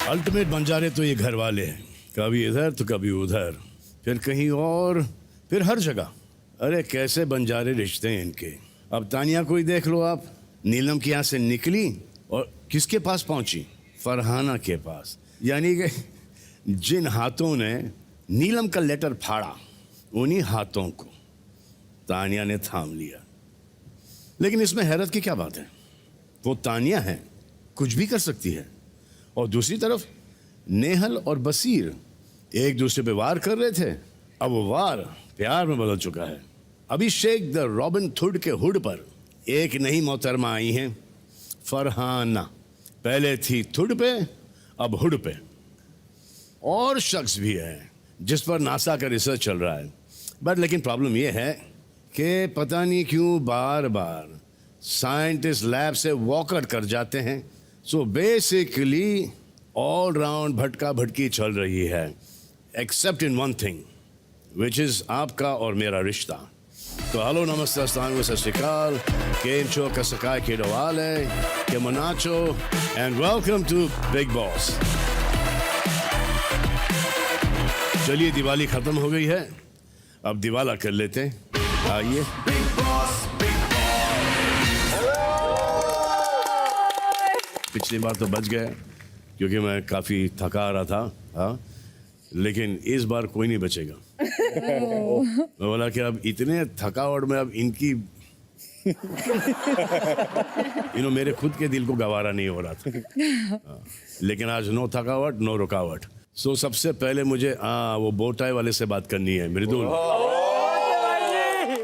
Ultimate बंजारे तो ये घर वाले हैं, कभी इधर तो कभी उधर, फिर कहीं और, फिर हर जगह। अरे कैसे बंजारे रिश्ते हैं इनके। अब तानिया को ही देख लो आप, नीलम के यहाँ से निकली और किसके पास पहुंची? फरहाना के पास। यानी कि जिन हाथों ने नीलम का लेटर फाड़ा, उन्हीं हाथों को तानिया ने थाम लिया। लेकिन इसमें हैरत की क्या बात है? वो तानिया है, कुछ भी कर सकती है, और दूसरी तरफ नेहल और बसीर एक दूसरे पे वार कर रहे थे। अब वो वार प्यार में बदल चुका है। अभिषेक द रॉबिन हुड के हुड पर एक नई मोहतरमा आई हैं, फरहाना। पहले थी थुड पे, अब हुड पे। और शख्स भी है जिस पर नासा का रिसर्च चल रहा है, बट लेकिन प्रॉब्लम यह है कि पता नहीं क्यों बार बार साइंटिस्ट लैब से वॉकआउट कर जाते हैं। सो बेसिकली ऑल राउंड भटका भटकी चल रही है, accept in one thing which is आपका और मेरा रिश्ता। तो हेलो, नमस्ते, अस्सलाम, सत श्री अकाल, केम छो, कसकाय के डवाले के मनाचो, and welcome to Bigg Boss. चलिए, दिवाली खत्म हो गई है, अब दिवाला कर लेते हैं। आइए। पिछली बार तो बच गए क्योंकि मैं काफ़ी थका रहा था, हाँ, लेकिन इस बार कोई नहीं बचेगा। मैं बोला कि अब इतने थकावट में अब इनकी मेरे खुद के दिल को गवारा नहीं हो रहा था। हाँ, लेकिन आज नो थकावट नो रुकावट। सो सबसे पहले मुझे वो बोटाई वाले से बात करनी है, मृदुल।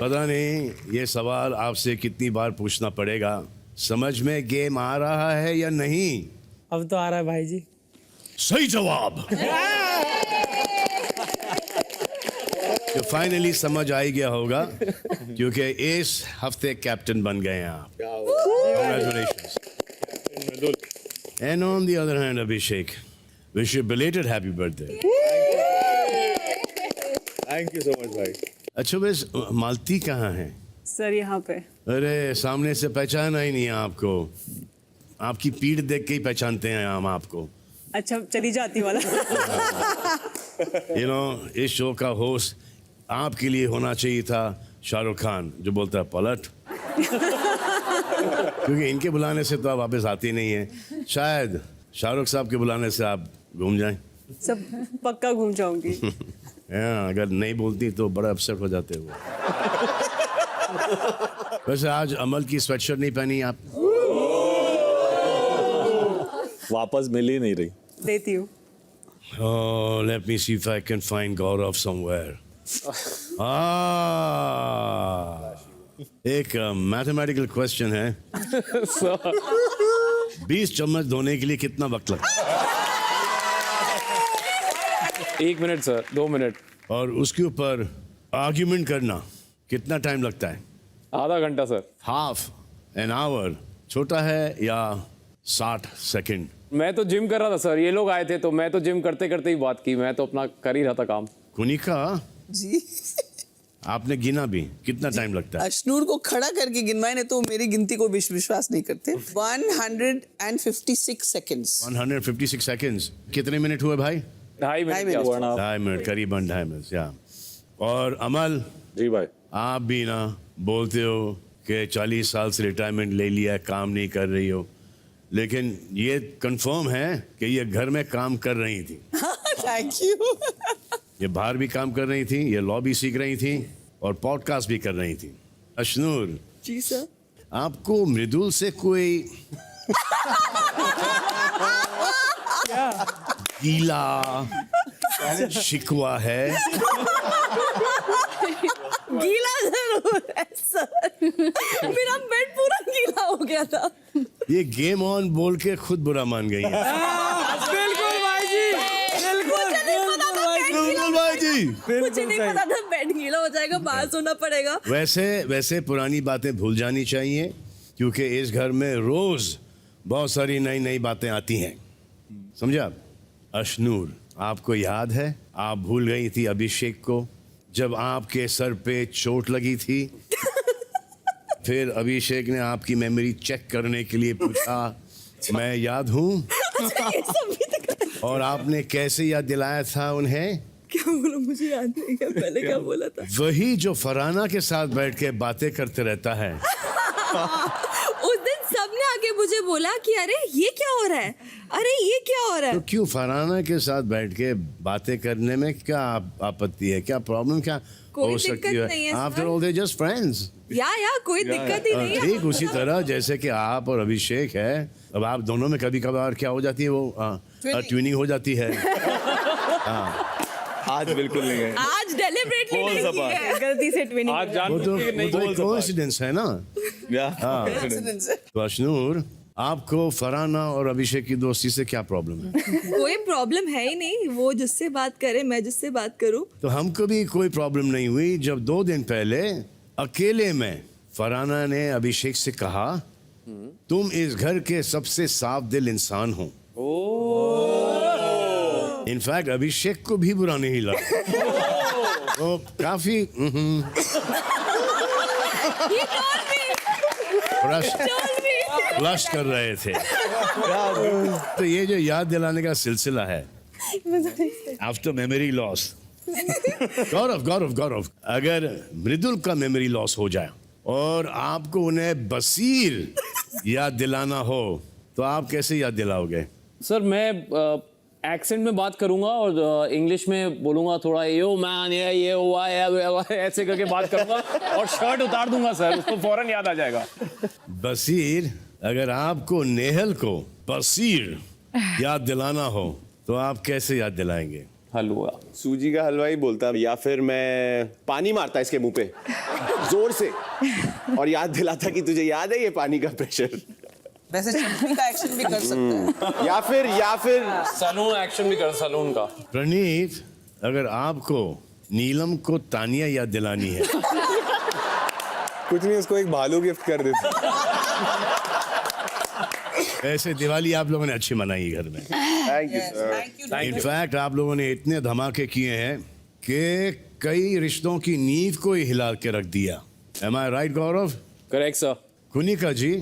पता नहीं ये सवाल आपसे कितनी बार पूछना पड़ेगा, समझ में गेम आ रहा है या नहीं? अब तो आ रहा है भाई जी। सही जवाब। तो फाइनली समझ आ ही गया होगा क्योंकि इस हफ्ते कैप्टन बन गए हैं आप। Congratulations. And on the other hand, Abhishek, wish you belated happy birthday. Thank you so much भाई। अच्छा, बस मालती कहाँ है? सर यहाँ पे। अरे सामने से पहचाना ही नहीं है आपको, आपकी पीठ देख के ही पहचानते हैं हम आपको। अच्छा, चली जाती वाला। इस शो का होस्ट आपके लिए होना चाहिए था शाहरुख खान, जो बोलता है पलट। क्योंकि इनके बुलाने से तो आप वापस आती नहीं है। शायद शाहरुख साहब के बुलाने से आप घूम जाएं। सब पक्का घूम जाऊंगी। अगर नहीं बोलती तो बड़ा अपसेट हो जाते हो। वैसे आज अमल की स्वेटशर्ट नहीं पहनी आप? वापस मिल ही नहीं रही। देती हूँ। Oh, let me see if I can find Gaurav somewhere. एक मैथमेटिकल क्वेश्चन है। 20 चम्मच धोने के लिए कितना वक्त लगता है? 1 मिनट सर, 2 मिनट। और उसके ऊपर आर्ग्यूमेंट करना कितना टाइम लगता है? आधा घंटा सर। हाफ एन आवर छोटा है या 60 सेकंड? मैं तो जिम कर रहा था सर, ये लोग आए थे तो मैं तो जिम करते करते ही बात की, मैं तो अपना कर ही रहा था काम। कुनिका जी आपने गिना भी, कितना टाइम लगता है? अशनूर को खड़ा करके गिनवाए, नहीं तो मेरी गिनती को विश्वास नहीं करते। 156 सेकंड्स। 156 सेकंड्स। कितने मिनट हुए भाई? 2.5 मिनट। 2.5 मिनट, करीबन 2.5 मिनट, या। और अमल जी भाई। आप भी ना बोलते हो कि 40 साल से रिटायरमेंट ले लिया, काम नहीं कर रही हो, लेकिन ये कंफर्म है कि ये घर में काम कर रही थी। Thank you. ये बाहर भी काम कर रही थी, ये लॉ भी सीख रही थी और पॉडकास्ट भी कर रही थी। अशनूर जी सर। आपको मृदुल से कोई गीला शिकवा है? गीला जरूर है सर। मेरा बेड पूरा गीला हो गया था। ये गेम ऑन बोल के खुद बुरा मान गई है। बिल्कुल भाई जी, बिल्कुल भाई जी। मुझे नहीं पता था बेड गीला हो जाएगा, बाहर सोना पड़ेगा। वैसे पुरानी बातें भूल जानी चाहिए क्योंकि इस घर में रोज बहुत सारी नई नई बातें आती हैं, समझा? अशनूर, आपको याद है आप भूल गई थी अभिषेक को जब आपके सर पे चोट लगी थी? फिर अभिषेक ने आपकी मेमोरी चेक करने के लिए पूछा, मैं याद हूँ? और आपने कैसे याद दिलाया था उन्हें? क्या बोला मुझे याद नहीं है, पहले क्या बोला था? वही जो फरहाना के साथ बैठ के बातें करते रहता है। उस दिन सबने आके मुझे बोला कि अरे ये क्या हो रहा है, अरे ये क्या हो रहा तो है। क्यों फरहाना के साथ बैठ के बातें करने में क्या आपत्ति है, क्या प्रॉब्लम क्या कोई हो दिक्कत सकती नहीं है, after sir. All they just friends. या कोई दिक्कत ही नहीं है। ठीक उसी तरह जैसे कि आप और अभिषेक है, अब आप दोनों में कभी कभार क्या हो जाती है, वो ट्विनिंग हो जाती है। आज बिल्कुल नहीं है। आज डेलिबरेटली बोल नहीं सपा। की है, गलती से ट्विनिंग। आज वो जान तो नहीं एक कोइंसिडेंस है ना। Accidents है। तो अशनूर, आपको फरहाना और अभिषेक की दोस्ती से क्या प्रॉब्लम है? कोई प्रॉब्लम है ही नहीं, वो जिससे बात करे मैं जिससे बात करूं। तो हमको भी कोई प्रॉब्लम नहीं हुई जब 2 दिन पहले अकेले में फरहाना ने अभिषेक से कहा, तुम इस घर के सबसे साफ दिल इंसान हो। इनफैक्ट अभिषेक को भी बुरा नहीं लगा। तो काफी फ्लश कर रहे थे। तो ये जो याद दिलाने का सिलसिला है, आफ्टर मेमोरी लॉस, गौरव, अगर मृदुल का मेमोरी लॉस हो जाए और आपको उन्हें बसीर याद दिलाना हो तो आप कैसे याद दिलाओगे? सर मैं एक्सेंट में बात करूंगा और इंग्लिश में बोलूंगा थोड़ा, यो मैन ये हुआ ऐसे करके बात करूंगा और शर्ट उतार दूंगा सर, उसको फौरन याद आ जाएगा। बसीर, अगर आपको नेहल को बसीर याद दिलाना हो तो आप कैसे याद दिलाएंगे? हलवा। सूजी का हलवा ही बोलता, या फिर मैं पानी मारता इसके मुंह पे जोर से और याद दिलाता कि तुझे याद है ये पानी का प्रेशर। वैसे चटनी का एक्शन भी कर सकता है। या फिर सलून एक्शन भी कर, सलून का। प्रणीत, अगर आपको नीलम को तानिया याद दिलानी है कुछ नहीं, उसको एक भालू गिफ्ट कर देता। ऐसे दिवाली आप लोगों ने अच्छी मनाई घर में। Thank you sir. Thank you. In fact आप लोगों ने इतने धमाके किए हैं कि कई रिश्तों की नींव को ही हिला के रख दिया। Am I right, Gaurav? Correct sir. Kunika ji,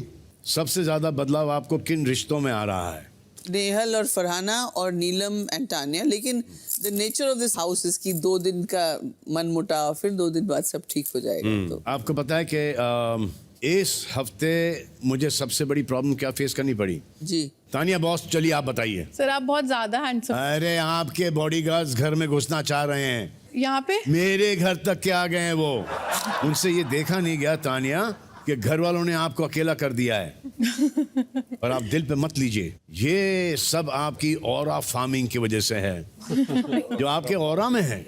सबसे ज्यादा बदलाव आपको किन रिश्तों में आ रहा है? नेहल और फरहाना और नीलम एंड तानिया, लेकिन the nature of this house is कि 2 दिन का मन मुटाव, फिर 2 दिन बाद सब ठीक हो जाएगा। तो आपको पता है कि इस हफ्ते मुझे सबसे बड़ी प्रॉब्लम क्या फेस करनी पड़ी? जी तानिया बॉस, चलिए आप बताइए। सर आप बहुत ज्यादा हैंडसम अरे आपके बॉडीगार्ड्स घर में घुसना चाह रहे हैं, यहाँ पे। मेरे घर तक के आ गए हैं वो। उनसे ये देखा नहीं गया तानिया कि घर वालों ने आपको अकेला कर दिया है। पर आप दिल पे मत लीजिए, ये सब आपकी ऑरा फार्मिंग की वजह से है, जो आपके ऑरा में है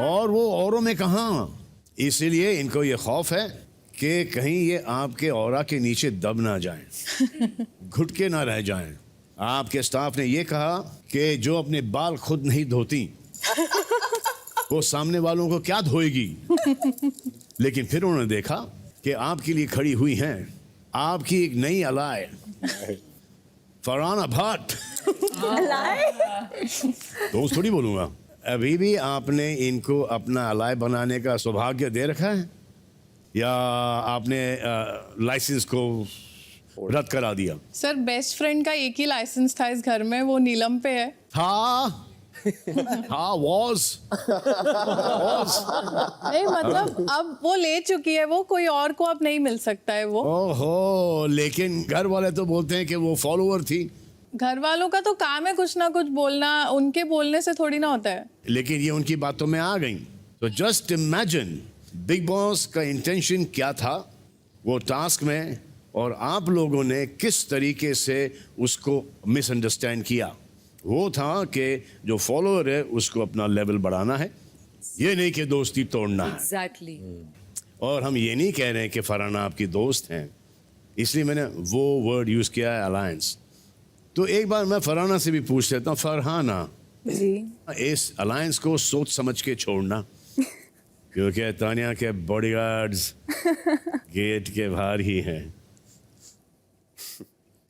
और वो औरों में कहाँ। इसीलिए इनको ये खौफ है कि कहीं ये आपके ऑरा के नीचे दब ना जाएं, घुट के ना रह जाएं। आपके स्टाफ ने ये कहा कि जो अपने बाल खुद नहीं धोती वो सामने वालों को क्या धोएगी। लेकिन फिर उन्होंने देखा कि आपके लिए खड़ी हुई हैं आपकी एक नई अलाय, फरहाना भट्ट। दोस्त थोड़ी बोलूंगा। अभी भी आपने इनको अपना अलाय बनाने का सौभाग्य दे रखा है या आपने लाइसेंस को रद्द करा दिया? सर बेस्ट फ्रेंड का एक ही लाइसेंस था इस घर में, वो नीलम पे है। हाँ was नहीं मतलब अब वो ले चुकी है, वो कोई और को अब नहीं मिल सकता है वो। ओहो, लेकिन घर वाले तो बोलते हैं कि वो फॉलोअर थी। घर वालों का तो काम है कुछ ना कुछ बोलना, उनके बोलने से थोड़ी ना होता है। लेकिन ये उनकी बातों में आ गई। तो जस्ट इमेजिन बिग बॉस का इंटेंशन क्या था वो टास्क में, और आप लोगों ने किस तरीके से उसको मिसअंडरस्टैंड किया। वो था कि जो फॉलोअर है उसको अपना लेवल बढ़ाना है, ये नहीं कि दोस्ती तोड़ना है। एग्जैक्टली। और हम ये नहीं कह रहे हैं कि फरहाना आपकी दोस्त हैं, इसलिए मैंने वो वर्ड यूज किया है, अलायंस। तो एक बार मैं फरहाना से भी पूछ लेता हूँ, फरहाना जी इस अलायंस को सोच समझ के छोड़ना, क्योंकि तानिया के बॉडीगार्ड्स गेट के बाहर ही हैं।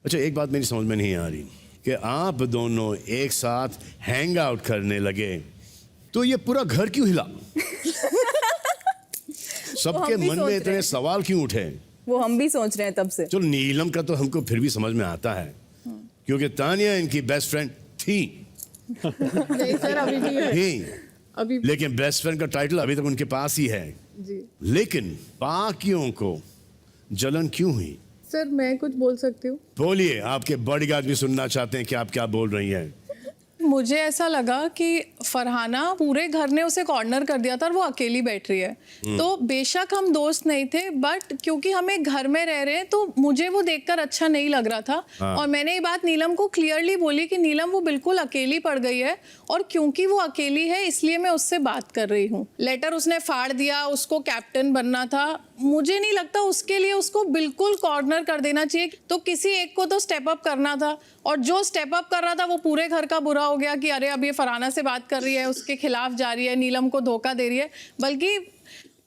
अच्छा, एक बात मेरी समझ में नहीं आ रही कि आप दोनों एक साथ हैंग आउट करने लगे तो ये पूरा घर क्यों हिला? सबके हम भी मन सोच में रहे इतने हैं। सवाल क्यों उठे? वो हम भी सोच रहे हैं तब से। चलो नीलम का तो हमको फिर भी समझ में आता है, क्योंकि तानिया इनकी बेस्ट फ्रेंड थी नहीं सर अभी भी है थी, अभी लेकिन बेस्ट फ्रेंड का टाइटल अभी तक उनके पास ही है। जी लेकिन बाकियों को जलन क्यों हुई? सर मैं कुछ बोल सकती हूँ। बोलिए, आपके बॉडीगार्ड भी सुनना चाहते हैं कि आप क्या बोल रही हैं। मुझे ऐसा लगा कि फरहाना पूरे घर ने उसे कॉर्नर कर दिया था और वो अकेली बैठ रही है। तो बेशक हम दोस्त नहीं थे, बट क्योंकि हम एक घर में रह रहे हैं तो मुझे वो देखकर अच्छा नहीं लग रहा था। और मैंने ये बात नीलम को क्लियरली बोली कि नीलम वो बिल्कुल अकेली पड़ गई है और क्योंकि वो अकेली है इसलिए मैं उससे बात कर रही हूँ। लेटर उसने फाड़ दिया, उसको कैप्टन बनना था। मुझे नहीं लगता उसके लिए उसको बिल्कुल कॉर्नर कर देना चाहिए। तो किसी एक को तो स्टेप अप करना था और जो स्टेप अप कर रहा था वो पूरे घर का बुरा हो गया कि अरे अब ये फरहाना से बात कर रही है, उसके खिलाफ जा रही है, नीलम को धोखा दे रही है। बल्कि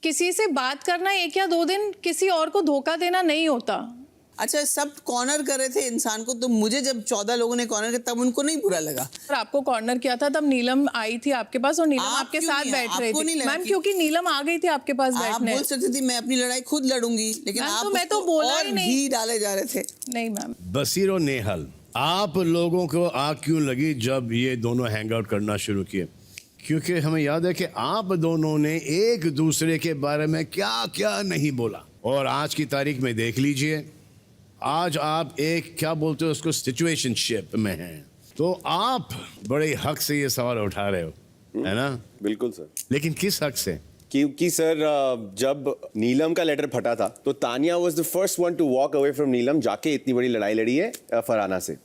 किसी से बात करना 1 या 2 दिन, किसी और को धोखा देना नहीं होता। अच्छा, सब कॉर्नर कर रहे थे इंसान को, तो मुझे जब 14 लोगों ने कॉर्नर किया तब उनको नहीं बुरा लगा। और आपको कॉर्नर किया था तब नीलम आई थी आपके पास और नीलम आप आपके क्यों साथ नहीं? बैठ रही आपको नहीं थी लगा मैम, कि- क्योंकि नीलम आ गई थी आपके पास आप बैठने। बोल सकती थी मैं अपनी लड़ाई खुद लड़ूंगी, लेकिन मैम, आप तो मैं तो उसको बोला और ही नहीं। घी डाले जा रहे थे। नहीं मैम। बसीर और नेहल, आप लोगों को आग क्यों लगी जब ये दोनों हैंग आउट करना शुरू किए? क्योंकि हमें याद है कि आप दोनों ने एक दूसरे के बारे में क्या क्या नहीं बोला। और आज की तारीख में देख लीजिए, आज आप एक क्या बोलते हो उसको, सिचुएशनशिप में हैं। तो आप बड़े हक से ये सवाल उठा रहे हो, है ना? बिल्कुल सर। लेकिन किस हक से? क्योंकि सर जब नीलम का लेटर फटा था तो Tania was the first one to walk away from Neelam, जाके इतनी बड़ी लड़ाई लड़ी है फरहाना से।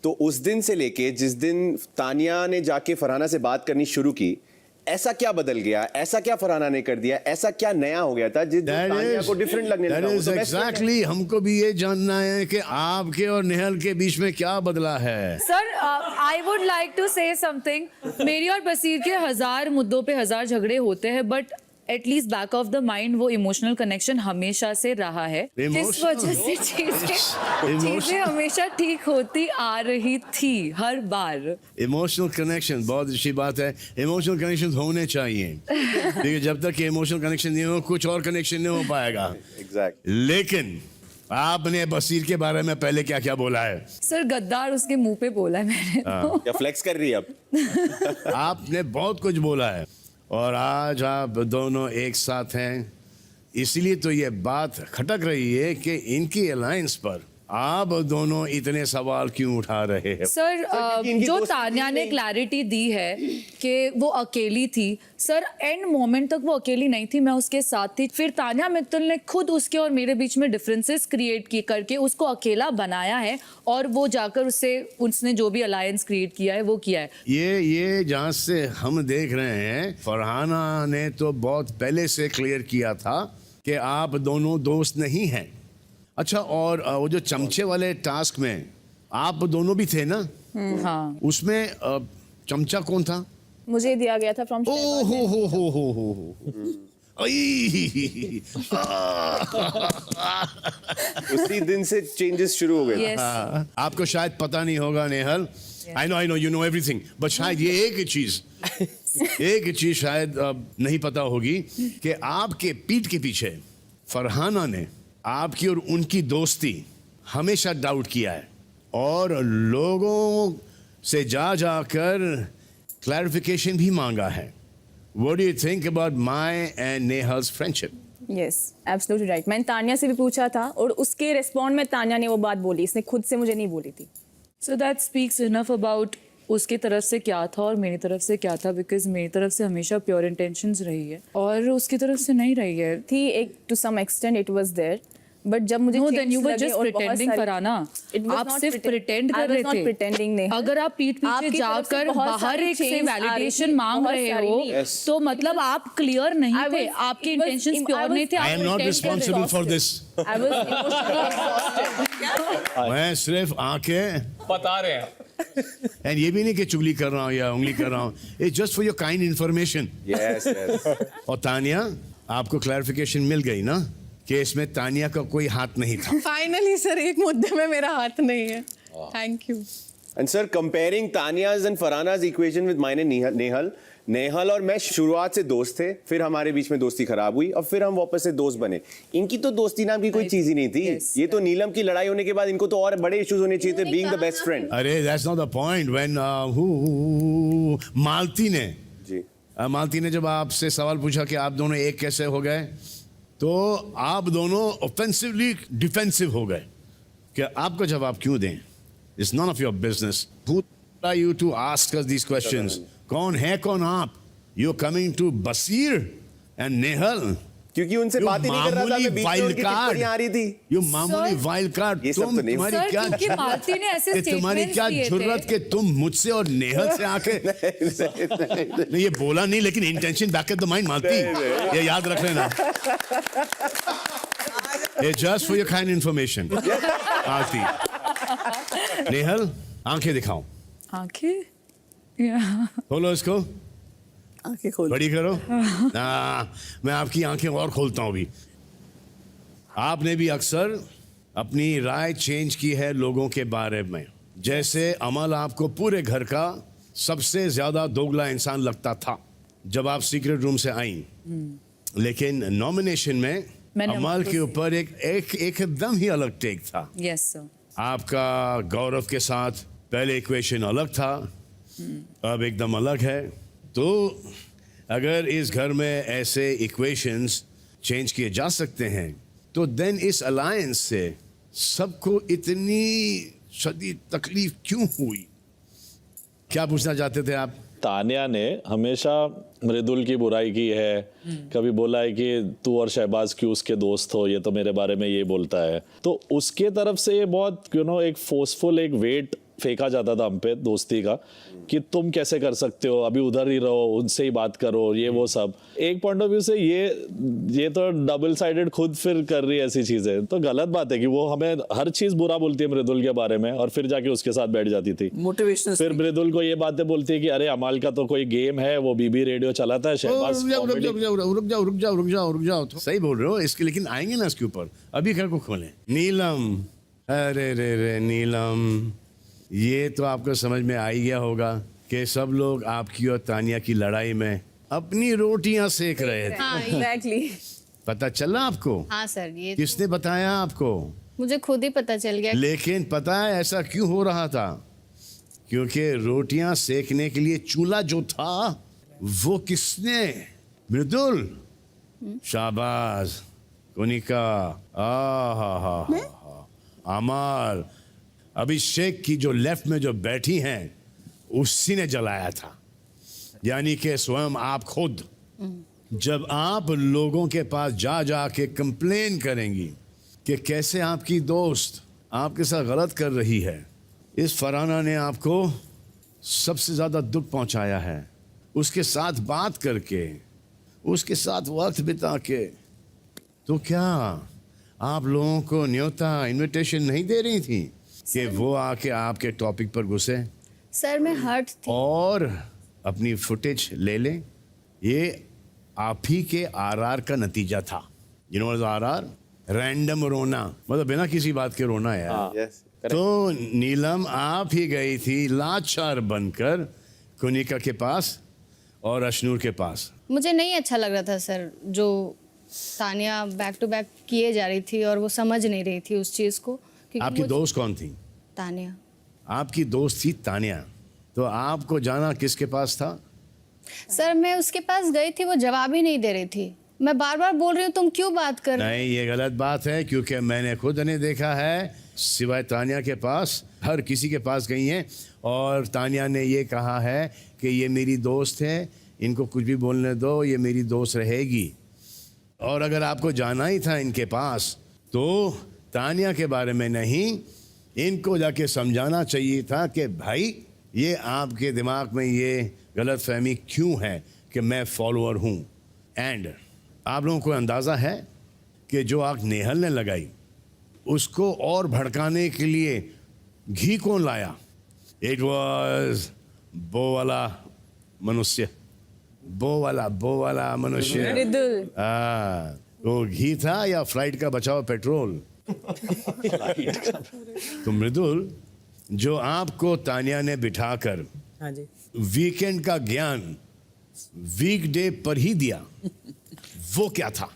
तो उस दिन से लेके जिस दिन तानिया ने जाके फरहाना से बात करनी शुरू की, ऐसा क्या बदल गया, ऐसा क्या फरहाना ने कर दिया, ऐसा क्या नया हो गया था जिस तानिया को डिफरेंट लगने लगा? वो तो best friend है। एग्जैक्टली, हमको भी ये जानना है कि आपके और नेहल के बीच में क्या बदला है। Sir I would like to say something. मेरी और बसीर के 1000 मुद्दों पे 1000 झगड़े होते हैं, but at least back of the mind वो इमोशनल कनेक्शन हमेशा से रहा है, जिस वजह से चीजें हमेशा ठीक होती आ रही थी हर बार। इमोशनल कनेक्शन बहुत अच्छी बात है, इमोशनल कनेक्शन होने चाहिए क्योंकि जब तक इमोशनल कनेक्शन नहीं हो कुछ और कनेक्शन नहीं हो पाएगा। Exactly. लेकिन आपने बसीर के बारे में पहले क्या क्या बोला है? सर गद्दार उसके मुंह पे बोला है मैंने तो। क्या फ्लेक्स कर रही है अब? आपने बहुत कुछ बोला है और आज आप दोनों एक साथ हैं, इसलिए तो ये बात खटक रही है कि इनकी अलायंस पर आप दोनों इतने सवाल क्यों उठा रहे हैं? सर इनकी जो दोस्ती तान्या ने नहीं। क्लैरिटी दी है कि वो अकेली थी, सर एंड मोमेंट तक वो अकेली नहीं थी, मैं उसके साथ थी। फिर तान्या मित्तल ने खुद उसके और मेरे बीच में डिफरेंसेस क्रिएट की करके उसको अकेला बनाया है और वो जाकर उसने जो भी अलायंस क्रिएट किया है वो किया है। ये जहाँ से हम देख रहे हैं, फरहाना ने तो बहुत पहले से क्लियर किया था कि आप दोनों दोस्त नहीं हैं। अच्छा, और वो जो चमचे वाले टास्क में आप दोनों भी थे ना? हाँ, उसमें चमचा कौन था? मुझे दिया गया था फ्रॉम ओ हो आई। उसी दिन से चेंजेस शुरू हो गए थे। यस आपको शायद पता नहीं होगा Nehal, I know you know everything, but शायद ये एक चीज शायद नहीं पता होगी कि आपके पीठ के पीछे फरहाना ने आपकी और उनकी दोस्ती हमेशा डाउट किया है और लोगों से जाकर क्लैरिफिकेशन भी मांगा है। What do you think about my and Nehal's friendship? Yes absolutely right. मैंने तान्या से भी पूछा था और उसके रिस्पॉन्ड में तान्या ने वो बात बोली, इसने खुद से मुझे नहीं बोली थी। So that speaks enough about उसकी तरफ से क्या था और मेरी तरफ से क्या था, बिकॉज मेरी तरफ से हमेशा प्योर इंटेंशंस रही है और उसकी तरफ से नहीं रही है। थी एक to some extent it was there, but जब मुझे No, then you were just pretending, Farhana. आप सिर्फ pretend कर रहे थे। प्रिटेंडिंग नहीं, अगर आप पीठ पीछे आपकी तरफ से जाकर बहुत बाहर सारी एक से changes आ रही वैलिडेशन थी, मांग बहुत रहे सारी हो नहीं। तो मतलब आप क्लियर नहीं I थे, was- आपके it was- intentions I pure was- नहीं थे। I am not responsible for this. I was emotionally exhausted. मैं सिर्फ आंखें बता रहे हैं। एंड ये भी नहीं कि चुगली कर रहा हूँ या उंगली कर रहा हूँ, it's just for your kind information. Yes, yes. और तानिया, आपको क्लैरिफिकेशन मिल गई ना कि इसमें तानिया का कोई हाथ नहीं था? फाइनली सर एक मुद्दे में मेरा हाथ नहीं है। Thank you. And sir comparing Tania's and Farhana's equation with mine and Nehal और मैं शुरुआत से दोस्त थे, फिर हमारे बीच में दोस्ती खराब हुई और फिर हम वापस से दोस्त बने। इनकी तो दोस्ती नाम की कोई चीज ही नहीं थी। ये तो नीलम की लड़ाई होने के बाद इनको तो और बड़े इश्यूज होने चाहिए थे, बीइंग द बेस्ट फ्रेंड। अरे that's not the point. When Malti ने जी मालती ने जब आपसे सवाल पूछा कि आप दोनों एक कैसे हो गए, तो आप दोनों ऑफेंसिवली डिफेंसिव हो गए कि आपको जवाब क्यों दें। It's none of your business. Who are you to ask us these questions? कौन है कौन आप? You coming to Basir and Nehal? क्योंकि उनसे बात ही नहीं कर रहा था, मैं बीच में उनकी टिप्पणियां आ रही थी। यू मामूली वाइल्ड कार्ड। ये सब तो नहीं। सर, क्योंकि मालती ने ऐसे तुम्हारी statements क्या दिए थे। जरूरत कि तुम मुझसे और नेहल से आके नहीं, ये बोला नहीं, लेकिन intention back at the mind Malti, ये याद रख लेना। ये just for your kind information Malti. Nehal, आंखें दिखाओ, आंखें खोलो इसको, आंखें खोल। बड़ी करो। मैं आपकी आंखें और खोलता हूं अभी। आपने भी अक्सर अपनी राय चेंज की है लोगों के बारे में। जैसे अमल आपको पूरे घर का सबसे ज्यादा दोगला इंसान लगता था जब आप सीक्रेट रूम से आई, लेकिन नॉमिनेशन में मैंने अमल के ऊपर एक एकदम ही अलग टेक था। Yes sir. आपका गौरव के साथ पहले इक्वेशन अलग था, अब एकदम अलग है। तो अगर इस घर में ऐसे इक्वेशंस चेंज किए जा सकते हैं, तो देन इस अलायंस से सबको इतनी शदीद तकलीफ क्यों हुई? क्या पूछना चाहते थे आप? तानिया ने हमेशा मृदुल की बुराई की है, कभी बोला है कि तू और शहबाज क्यों उसके दोस्त हो, ये तो मेरे बारे में ये बोलता है। तो उसके तरफ से ये बहुत एक फोर्सफुल एक वेट फेंका जाता था हम पे दोस्ती का, कि तुम कैसे कर सकते हो, अभी उधर ही रहो, उनसे ही बात करो, ये वो सब। एक पॉइंट ऑफ व्यू से ये तो डबल साइडेड खुद फिर कर रही है ऐसी चीजें, तो गलत बात है कि वो हमें हर चीज बुरा बोलती है मृदुल के बारे में और फिर जाके उसके साथ बैठ जाती थी। मोटिवेशनल। फिर मृदुल को ये बातें बोलती है कि अरे अमाल का तो कोई गेम है, वो बीबी रेडियो चलाता है, शहबाज रुक जाओ। सही बोल रहे हो इसके, लेकिन आएंगे ना इसके ऊपर। अभी घर को खोलें। नीलम, अरे रे नीलम, ये तो आपको समझ में आ ही गया होगा कि सब लोग आपकी और तानिया की लड़ाई में अपनी रोटियां सेक रहे थे। हाँ एग्जैक्टली। पता चला आपको? हाँ सर, ये किसने बताया आपको? मुझे खुद ही पता चल गया। लेकिन पता है ऐसा क्यों हो रहा था? क्योंकि रोटियां सेकने के लिए चूल्हा जो था वो किसने? मृदुल, शाबाश, कोनिका, अमल, अभिषेक की जो लेफ्ट में जो बैठी हैं उसी ने जलाया था, यानी कि स्वयं आप खुद। जब आप लोगों के पास जा जा के कंप्लेन करेंगी कि कैसे आपकी दोस्त आपके साथ गलत कर रही है, इस फरहाना ने आपको सबसे ज़्यादा दुख पहुंचाया है। उसके साथ बात करके, उसके साथ वक्त बिता के, तो क्या आप लोगों को न्योता इनविटेशन नहीं दे रही थी कि वो आके आपके टॉपिक पर घुसे सर मैं हर्ट थी। और अपनी फुटेज ले लें? ये आप ही के आरआर का नतीजा था। You know what RR? Random रोना, मतलब बिना किसी बात के रोना है। यस। तो नीलम आप ही गई थी लाचार बनकर कुनिका के पास और अशनूर के पास। मुझे नहीं अच्छा लग रहा था सर, जो तानिया बैक टू बैक किए जा रही थी और वो समझ नहीं रही थी उस चीज़ को। आपकी दोस्त कौन थी? तानिया। आपकी दोस्त थी तानिया। तो आपको जाना किसके पास था? सर मैं उसके पास गई थी, वो जवाब ही नहीं दे रही थी। मैं बार बार बोल रही हूँ तुम क्यों बात कर रहे हो? नहीं, ये गलत बात है, क्योंकि मैंने खुद ने देखा है, सिवाय तानिया के पास हर किसी के पास गई हैं और तानिया ने ये कहा है कि ये मेरी दोस्त है, इनको कुछ भी बोलने दो, ये मेरी दोस्त रहेगी। और अगर आपको जाना ही था इनके पास तो तानिया के बारे में नहीं, इनको जाके समझाना चाहिए था कि भाई ये आपके दिमाग में ये गलत फहमी क्यों है कि मैं फॉलोअर हूँ। एंड आप लोगों को अंदाज़ा है कि जो आग नेहल ने लगाई उसको और भड़काने के लिए घी कौन लाया? इट वॉज बो वाला मनुष्य, बो वाला मनुष्य। मृदुल। वो घी था या फ्लाइट का बचा हुआ पेट्रोल? तो मृदुल, जो आपको तानिया ने बिठाकर हाँ जी वीकेंड का ज्ञान वीकडे पर ही दिया, वो क्या था?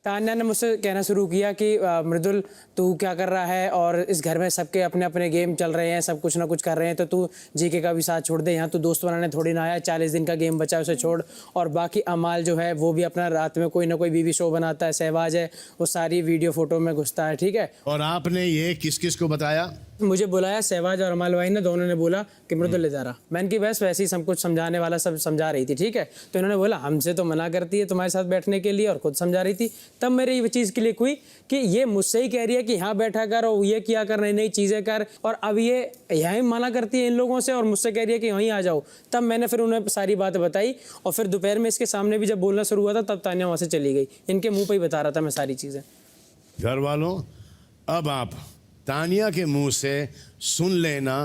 तान्या ने मुझसे कहना शुरू किया कि मृदुल तू क्या कर रहा है, और इस घर में सबके अपने अपने गेम चल रहे हैं, सब कुछ ना कुछ कर रहे हैं, तो तू जीके का भी साथ छोड़ दे। यहाँ तू दोस्त बनाने थोड़ी ना आया, 40 दिन का गेम बचा उसे छोड़। और बाकी अमाल जो है वो भी अपना रात में कोई ना कोई बीवी शो बनाता है, शहबाज है वो सारी वीडियो फोटो में घुसता है, ठीक है। और आपने ये किस किस को बताया? मुझे बुलाया शहबाज और अमाल भाई ने, दोनों ने बोला कि मृदुल ले जा रहा। मैंने की बस वैसे ही सब कुछ समझाने वाला सब समझा रही थी, ठीक है। तो इन्होंने बोला हमसे तो मना करती है तुम्हारे साथ बैठने के लिए, और खुद समझा रही थी। तब मेरे ये चीज़ क्लिक हुई कि ये मुझसे ही कह रही है कि यहाँ बैठा कर और ये किया कर, नई नई चीज़ें कर, और अब ये यहीं मना करती है इन लोगों से और मुझसे कह रही है कि यहीं आ जाओ। तब मैंने फिर उन्हें सारी बातें बताई, और फिर दोपहर में इसके सामने भी जब बोलना शुरू हुआ था तब तान्या वहाँ से चली गई। इनके मुँह पर ही बता रहा था मैं सारी चीज़ें। घर वालों, अब आप तानिया के मुंह से सुन लेना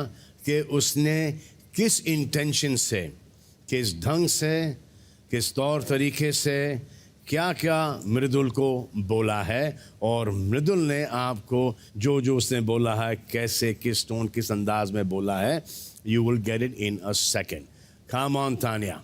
कि उसने किस इंटेंशन से, किस ढंग से, किस तौर तरीके से क्या क्या मृदुल को बोला है, और मृदुल ने आपको जो जो उसने बोला है, कैसे, किस टोन, किस अंदाज में बोला है। You will get it in a second. Come on Tania.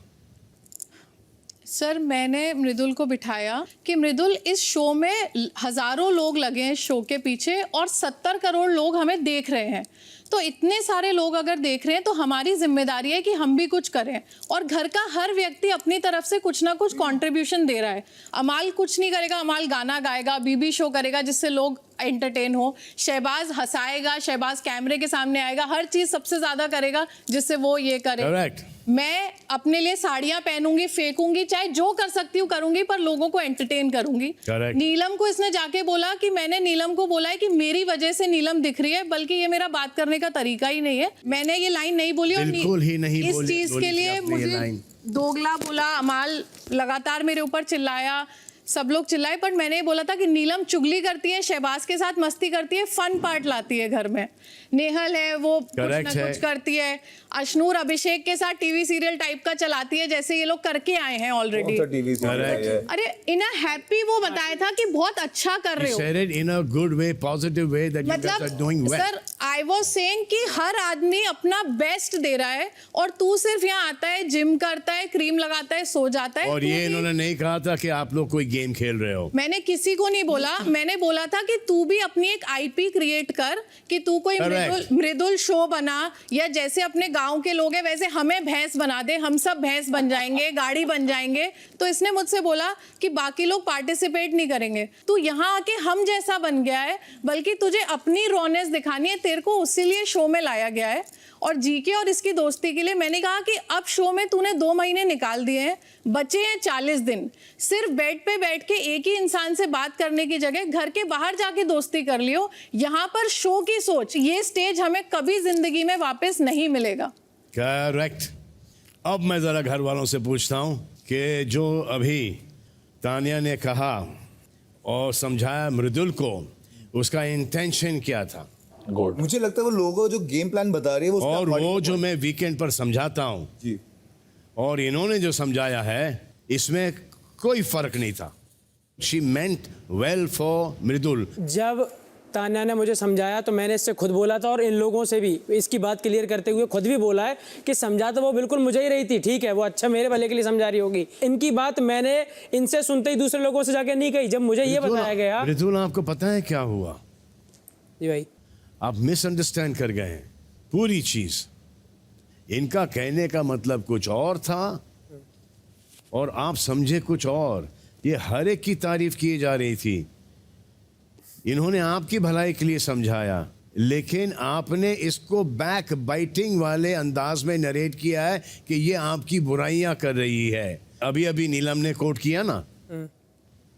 Sir मैंने मृदुल को बिठाया कि मृदुल इस शो में हजारों लोग लगे हैं शो के पीछे, और 70 करोड़ लोग हमें देख रहे हैं। तो इतने सारे लोग अगर देख रहे हैं तो हमारी जिम्मेदारी है कि हम भी कुछ करें, और घर का हर व्यक्ति अपनी तरफ से कुछ ना कुछ कंट्रीब्यूशन दे रहा है। अमाल कुछ नहीं करेगा, अमाल गाना गाएगा, बीबी शो करेगा जिससे लोग एंटरटेन हो, शहबाज हंसाएगा, शहबाज कैमरे के सामने आएगा, हर चीज सबसे ज्यादा करेगा जिससे वो ये करे। Correct. मैं अपने लिए साड़ियां पहनूंगी, फेंकूंगी, चाहे जो कर सकती हूँ करूंगी, पर लोगों को एंटरटेन करूंगी। Correct. नीलम को इसने जाके बोला कि मैंने नीलम को बोला है कि मेरी वजह से नीलम दिख रही है, बल्कि ये मेरा बात करने का तरीका ही नहीं है। मैंने ये लाइन नहीं बोली, और बिल्कुल ही नहीं इस बोली- चीज बोली के थी लिए आपने ये मुझे लाइन। दोगला बोला, अमाल लगातार मेरे ऊपर चिल्लाया, सब लोग चिल्लाए, पर मैंने ये बोला था कि नीलम चुगली करती है, शहबाज के साथ मस्ती करती है, फन पार्ट लाती है घर में। नेहल है वो कुछ Correct ना है। कुछ करती है, अशनूर अभिषेक के साथ टीवी सीरियल टाइप का चलाती है, जैसे ये लोग करके आए हैं ऑलरेडी। Correct. अरे इन अ हैप्पी वो बताया था कि बहुत अच्छा कर रहे You हो, said it in a good way, positive way that you guys are doing मतलब well. Sir I was saying कि हर आदमी अपना बेस्ट दे रहा है, और तू सिर्फ यहाँ आता है, जिम करता है, क्रीम लगाता है, सो जाता है। और तू ये भी- इन्होंने नहीं कहा था कि आप लोग कोई गेम खेल रहे हो। मैंने किसी को नहीं बोला, मैंने बोला था कि तू भी अपनी एक आईपी क्रिएट कर, कि तू कोई Correct. मृदुल शो बना, या जैसे अपने गांव के लोग हैं वैसे हमें भैंस बना दे, हम सब भैंस बन जाएंगे, गाड़ी बन जाएंगे। तो इसने मुझसे बोला कि बाकी लोग पार्टिसिपेट नहीं करेंगे, तू यहाँ आके हम जैसा बन गया है, बल्कि तुझे अपनी रॉनेस दिखानी है, तेरे को उसीलिए शो में लाया गया है। और जीके और इसकी दोस्ती के लिए मैंने कहा कि अब शो में तूने 2 महीने निकाल दिए हैं, बचे हैं 40 दिन, सिर्फ बेड पे बैठ के एक ही इंसान से बात करने की जगह घर के बाहर जाके दोस्ती कर लियो। यहाँ पर शो की सोच, ये स्टेज हमें कभी जिंदगी में वापस नहीं मिलेगा। करेक्ट। अब मैं जरा घर वालों से पूछता हूं कि जो अभी तानिया ने कहा और समझाया मृदुल को, उसका इंटेंशन क्या था? गुड। मुझे लगता है वो लोगों जो गेम प्लान बता रही है वो और वो जो मैं वीकेंड पर समझाता हूं, जी, और इन्होंने जो समझाया है, इसमें कोई फर्क नहीं था। शी मेंट वेल फॉर मृदुल। जब तान्या ने मुझे समझाया तो मैंने इससे खुद बोला था, और इन लोगों से भी इसकी बात क्लियर करते हुए खुद भी बोला है कि समझा तो वो बिल्कुल मुझे ही रही थी, ठीक है, वो अच्छा मेरे भले के लिए समझा रही होगी। इनकी बात मैंने इनसे सुनते ही दूसरे लोगों से जाके नहीं कही। जब मुझे ये बताया गया, मृदुल आपको पता है क्या हुआ? जी भाई, आप मिसअंडरस्टैंड कर गए हैं पूरी चीज। इनका कहने का मतलब कुछ और था और आप समझे कुछ और। ये हर एक की तारीफ की जा रही थी, इन्होंने आपकी भलाई के लिए समझाया, लेकिन आपने इसको बैक बाइटिंग वाले अंदाज में नरेट किया है कि ये आपकी बुराइयां कर रही है। अभी अभी नीलम ने कोट किया ना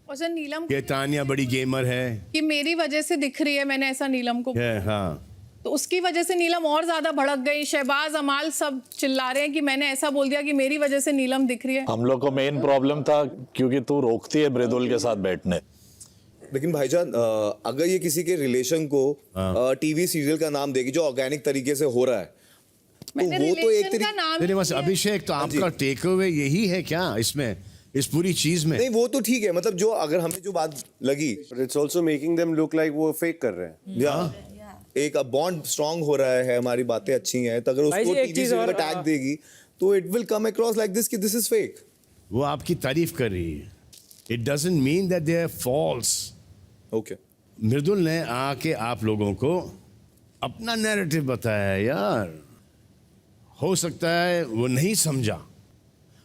और सर नीलम कि तानिया बड़ी गेमर है, कि मेरी वजह से दिख रही है, मैंने ऐसा नीलम को, हाँ, तो उसकी वजह से नीलम और ज्यादा भड़क गई। शहबाज, अमाल सब चिल्ला रहे हैं कि मैंने ऐसा बोल दिया कि मेरी वजह से नीलम दिख रही है। हम लोग को मेन प्रॉब्लम था क्योंकि तू रोकती है मृदुल के साथ बैठने। लेकिन भाईजान अगर ये किसी के रिलेशन को टीवी सीरियल का नाम देगी जो ऑर्गेनिक तरीके से हो रहा है, तो मैंने वो तो एक रिलेशन का नाम तेरे बस नहीं लिया। अभिषेक, तो आपका टेक अवे यही है क्या इसमें, इस पूरी चीज में? नहीं वो तो ठीक है, मतलब जो अगर हमें जो बात लगी, But it's also making them look like वो फेक कर रहे हैं। या एक बॉन्ड स्ट्रांग हो रहा है, हमारी बातें अच्छी हैं, तो अगर भाई उसको जी, एक टीवी चीज़ सीरियल और, का टैग देगी तो it will come across like this कि दिस इज फेक. वो आपकी तारीफ कर रही है. It doesn't mean that they are false. Okay. Mridul ने आके आप लोगों को अपना नैरेटिव बताया है यार. हो सकता है वो नहीं समझा.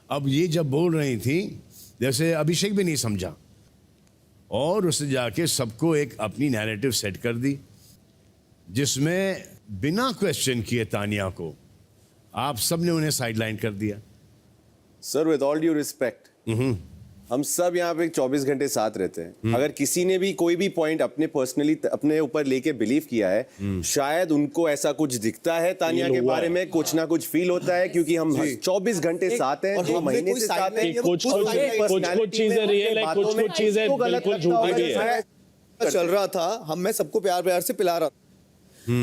अब ये जब बोल रही थी, जैसे अभिषेक भी नहीं समझा, और उसने जाके सबको एक अपनी नैरेटिव सेट कर दी, जिसमें बिना क्वेश्चन किए तानिया को आप सबने उन्हें साइडलाइन कर दिया. Sir with all due respect, हम सब यहाँ पे 24 घंटे साथ रहते हैं. अगर किसी ने भी कोई भी पॉइंट अपने पर्सनली अपने ऊपर लेके बिलीव किया है, शायद उनको ऐसा कुछ दिखता है तानिया के बारे में, कुछ ना कुछ फील होता है, क्योंकि हम 24 घंटे साथ हैं, 2 महीने से साथ हैं. कुछ चीजें रियल है, कुछ चीजें बिल्कुल झूठी भी है. चल रहा था, मैं सबको प्यार प्यार से पिला रहा था.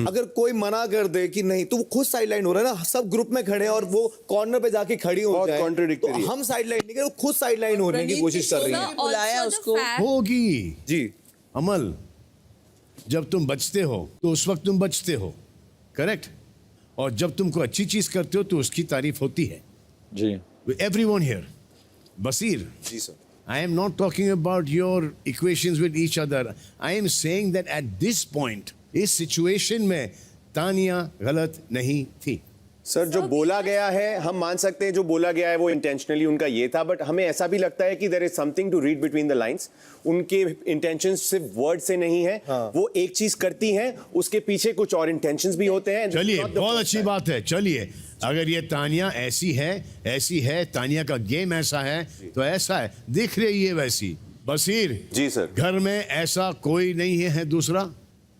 अगर कोई मना कर दे कि नहीं, तो वो खुद साइडलाइन हो रहा है ना. सब ग्रुप में खड़े हैं और वो कॉर्नर पे जाके खड़ी हो जाए, तो हम साइडलाइन नहीं कर, वो खुद साइडलाइन होने की कोशिश कर रही है. बुलाया उसको. होगी जी. अमल, जब तुम बचते हो तो उस वक्त तुम बचते हो, करेक्ट. और जब तुमको अच्छी चीज करते हो तो उसकी तारीफ होती है. जी. Everyone here. बसीर, जी sir. I am not talking about your equations with each other. I am saying that at this point, इस सिचुएशन में तानिया गलत नहीं थी. सर जो बोला गया है, हम मान सकते हैं जो बोला गया है वो इंटेंशनली उनका ये था, बट हमें ऐसा भी लगता है कि there is something to read between the lines. उनके इंटेंशंस सिर्फ वर्ड से नहीं है. वो एक चीज करती हैं, उसके पीछे कुछ और इंटेंशंस भी होते हैं. चलिए, बहुत अच्छी बात है. चलिए, अगर ये तानिया ऐसी है, तानिया का गेम ऐसा है, तो ऐसा है, दिख रही है वैसी. बसीर जी सर. घर में ऐसा कोई नहीं है दूसरा.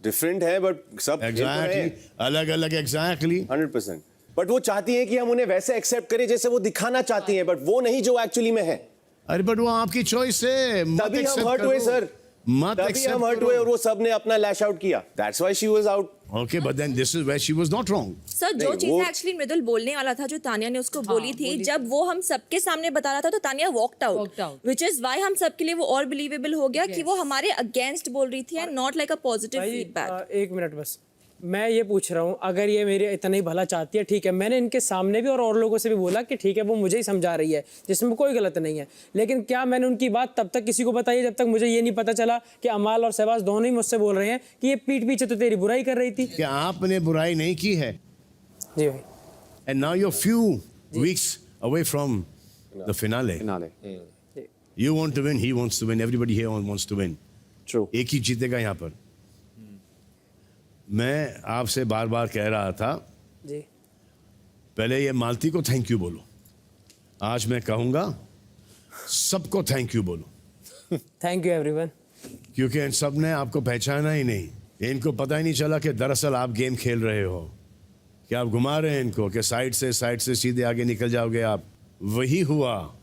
डिफरेंट है बट सब एग्जैक्टली अलग अलग. एग्जैक्टली 100%. बट वो चाहती है कि हम उन्हें वैसे एक्सेप्ट करें जैसे वो दिखाना चाहती हैं, बट वो नहीं जो एक्चुअली में है. अरे बट वो आपकी चॉइस है. तभी हम हर्ट हुए सर. तभी हम हर्ट हुए और वो सब ने अपना लैश आउट किया. That's why she was out. Okay, but then this is where she was not wrong. Sir जो चीजें एक्चुअली मृदुल बोलने वाला था, जो तानिया ने उसको बोली थी, जब वो हम सबके सामने बता रहा था तो Tania walked out, which is why हम सबके लिए वो और बिलीवेबल हो गया कि वो हमारे अगेंस्ट बोल रही थी and not like a positive feedback. एक मिनट बस, मैं ये पूछ रहा हूँ, अगर ये मेरे इतना ही भला चाहती है, ठीक है, मैंने इनके सामने भी और लोगों से भी बोला कि ठीक है वो मुझे ही समझा रही है, जिसमें कोई गलत नहीं है, लेकिन क्या मैंने उनकी बात तब तक किसी को बताई है जब तक मुझे ये नहीं पता चला कि अमाल और शहबाज दोनों ही मुझसे बोल रहे हैं कि ये पीठ पीछे तो तेरी बुराई कर रही थी. क्या आपने बुराई नहीं की है? जी भाई. And now you're few weeks away from the finale. You want to win, he wants to win, everybody here wants to win. True. एक ही जीतेगा यहाँ पर. मैं आपसे बार बार कह रहा था जी, पहले ये मालती को थैंक यू बोलो. आज मैं कहूँगा सबको थैंक यू बोलो. Thank you everyone. क्योंकि इन सब ने आपको पहचाना ही नहीं. इनको पता ही नहीं चला कि दरअसल आप गेम खेल रहे हो, कि आप घुमा रहे हैं इनको, कि साइड से सीधे आगे निकल जाओगे आप. वही हुआ.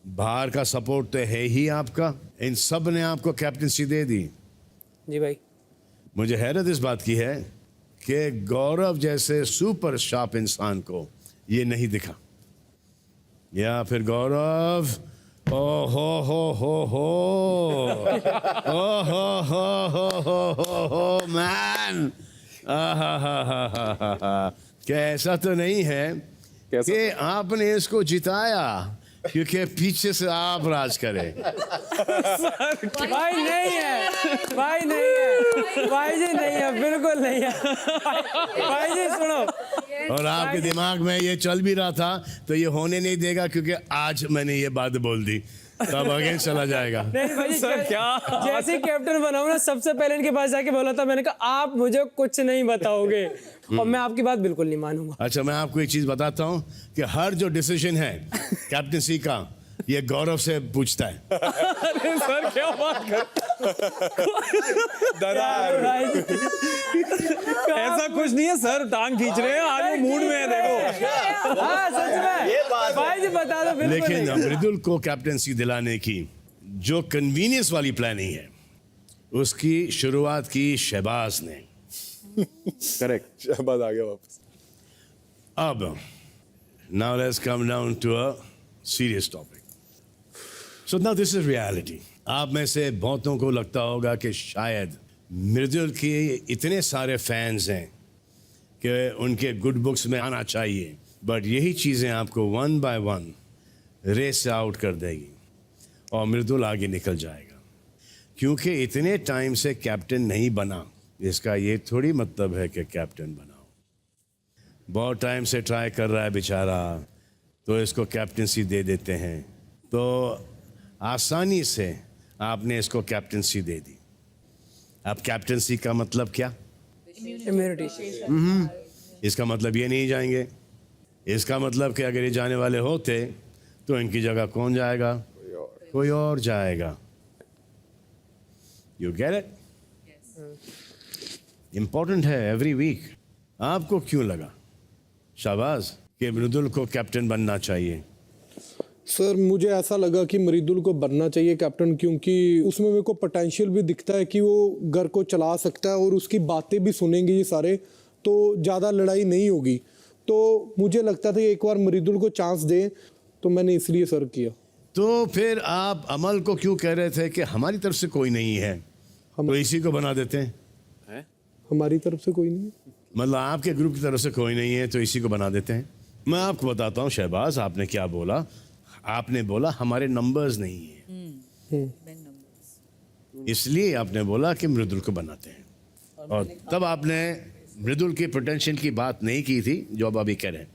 बाहर का सपोर्ट तो है ही आपका. इन सब ने आपको कैप्टनसी दे दी. जी भाई. मुझे हैरत इस बात की है कि गौरव जैसे सुपर शार्प इंसान को ये नहीं दिखा. या फिर गौरव, ओ हो मैन, क्या ऐसा तो नहीं है कि आपने इसको जिताया क्योंकि पीछे से आप राज करें? भाई नहीं है, भाई नहीं है, भाई जी नहीं है, बिल्कुल नहीं है. भाई जी सुनो, और आपके दिमाग में ये चल भी रहा था तो ये होने नहीं देगा, क्योंकि आज मैंने ये बात बोल दी, तब अगेंस्ट चला जाएगा. नहीं भाई, सर क्या जैसे कैप्टन बना हूं ना, सबसे पहले इनके पास जाके बोला था, मैंने कहा आप मुझे कुछ नहीं बताओगे, और मैं आपकी बात बिल्कुल नहीं मानूंगा. अच्छा, मैं आपको एक चीज बताता हूँ कि हर जो डिसीजन है कैप्टनसी का, ये गौरव से पूछता है. अरे सर क्या बात कर ऐसा कुछ नहीं है सर, टांग खींच रहे हैं, आज वो मूड में है. देखो हाँ सच में भाई जी बता दो. बिल्कुल लेकिन नहीं. मृदुल को कैप्टनसी दिलाने की जो कन्वीनियंस वाली प्लानिंग है, उसकी शुरुआत की शहबाज ने. करेक्ट. शहबाज आ गया वापस. अब now let's come down to a serious topic. So now this is reality. आप में से बहुतों को लगता होगा कि शायद मृदुल के इतने सारे फैंस हैं कि उनके गुड बुक्स में आना चाहिए, बट यही चीज़ें आपको वन बाय वन रेस से आउट कर देगी और मृदुल आगे निकल जाएगा, क्योंकि इतने टाइम से कैप्टन नहीं बना। इसका ये थोड़ी मतलब है कि कैप्टन बनाओ। बहुत टाइम से ट्राई कर रहा है बेचारा, तो इसको कैप्टनसी दे देते हैं। तो आसानी से आपने इसको कैप्टनसी दे दी। अब कैप्टनसी का मतलब क्या? इम्यूनिटी। इसका मतलब ये नहीं जाएंगे। इसका मतलब कि अगर ये जाने वाले होते तो इनकी जगह कौन जाएगा? कोई और जाएगा। You get it? इम्पोर्टेंट है एवरी वीक। आपको क्यों लगा शाबाज कि मृदुल को कैप्टन बनना चाहिए? सर मुझे ऐसा लगा कि मृदुल को बनना चाहिए कैप्टन, क्योंकि उसमें मेरे को पोटेंशियल भी दिखता है कि वो घर को चला सकता है और उसकी बातें भी सुनेंगे ये सारे, तो ज़्यादा लड़ाई नहीं होगी। तो मुझे लगता था कि एक बार मृदुल को चांस दें, तो मैंने इसलिए सर किया। तो फिर आप अमल को क्यों कह रहे थे कि हमारी तरफ से कोई नहीं है, तो इसी को बना देते हैं? हमारी तरफ से कोई नहीं है, मतलब आपके ग्रुप की तरफ से कोई नहीं है तो इसी को बना देते हैं। मैं आपको बताता हूँ शहबाज, आपने क्या बोला? आपने बोला हमारे नंबर्स नहीं है, इसलिए आपने बोला कि मृदुल को बनाते हैं, और तब आपने मृदुल के पोटेंशियल की बात नहीं की थी जो अब अभी कह रहे हैं।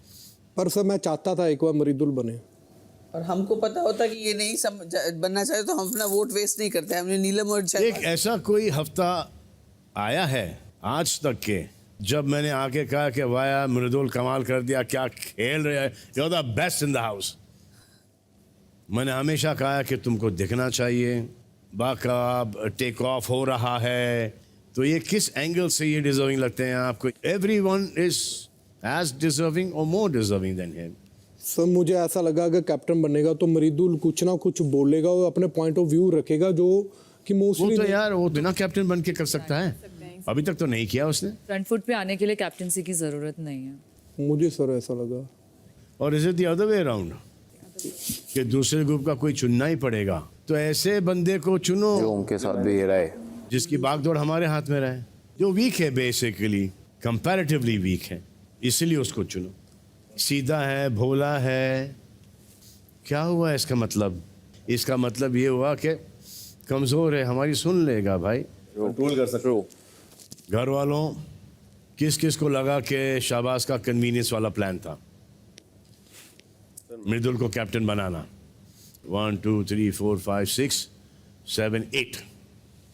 पर सर मैं चाहता था एक बार मृदुल बने। और हमको पता होता कि ये नहीं बनना चाहिए तो हम अपना वोट वेस्ट नहीं करते। हमने नीलम और एक ऐसा कोई हफ्ता आया है आज तक के जब मैंने आके कहा कि वाह मृदुल कमाल कर दिया, क्या खेल रहे हैं, you are the best in the house. मैंने हमेशा कहा कि तुमको दिखना चाहिए, बाकाब टेक ऑफ हो रहा है, तो ये किस एंगल से ये डिजर्विंग लगते हैं आपको? एवरीवन इज एज डिजर्विंग और मोर डिजर्विंग देन हिम। सर मुझे ऐसा लगा अगर कैप्टन बनेगा तो मृदुल कुछ ना कुछ बोलेगा और अपने पॉइंट ऑफ व्यू रखेगा, जो कि मोस्टली वो तो यार वो बिना कैप्टन बन के कर सकता है, अभी तक तो नहीं किया उसने। फ्रंट फुट पे आने के लिए कैप्टनसी की जरूरत नहीं है, मुझे सर ऐसा लगा। और is it the other way around कि दूसरे ग्रुप का कोई चुनना ही पड़ेगा? तो ऐसे बंदे को चुनो जो उनके साथ भी रहे, जिसकी बागडोर हमारे हाथ में रहे, जो वीक है, बेसिकली कंपैरेटिवली वीक है, इसलिए उसको चुनो। सीधा है, भोला है, क्या हुआ इसका मतलब? इसका मतलब ये हुआ कि कमज़ोर है, हमारी सुन लेगा भाई, कंट्रोल कर सकते हो। घर वालों किस किस को लगा कि शाबाज का कन्वीनियंस वाला प्लान था मृदुल को कैप्टन बनाना? 1 2 3 4 5 6 7 8।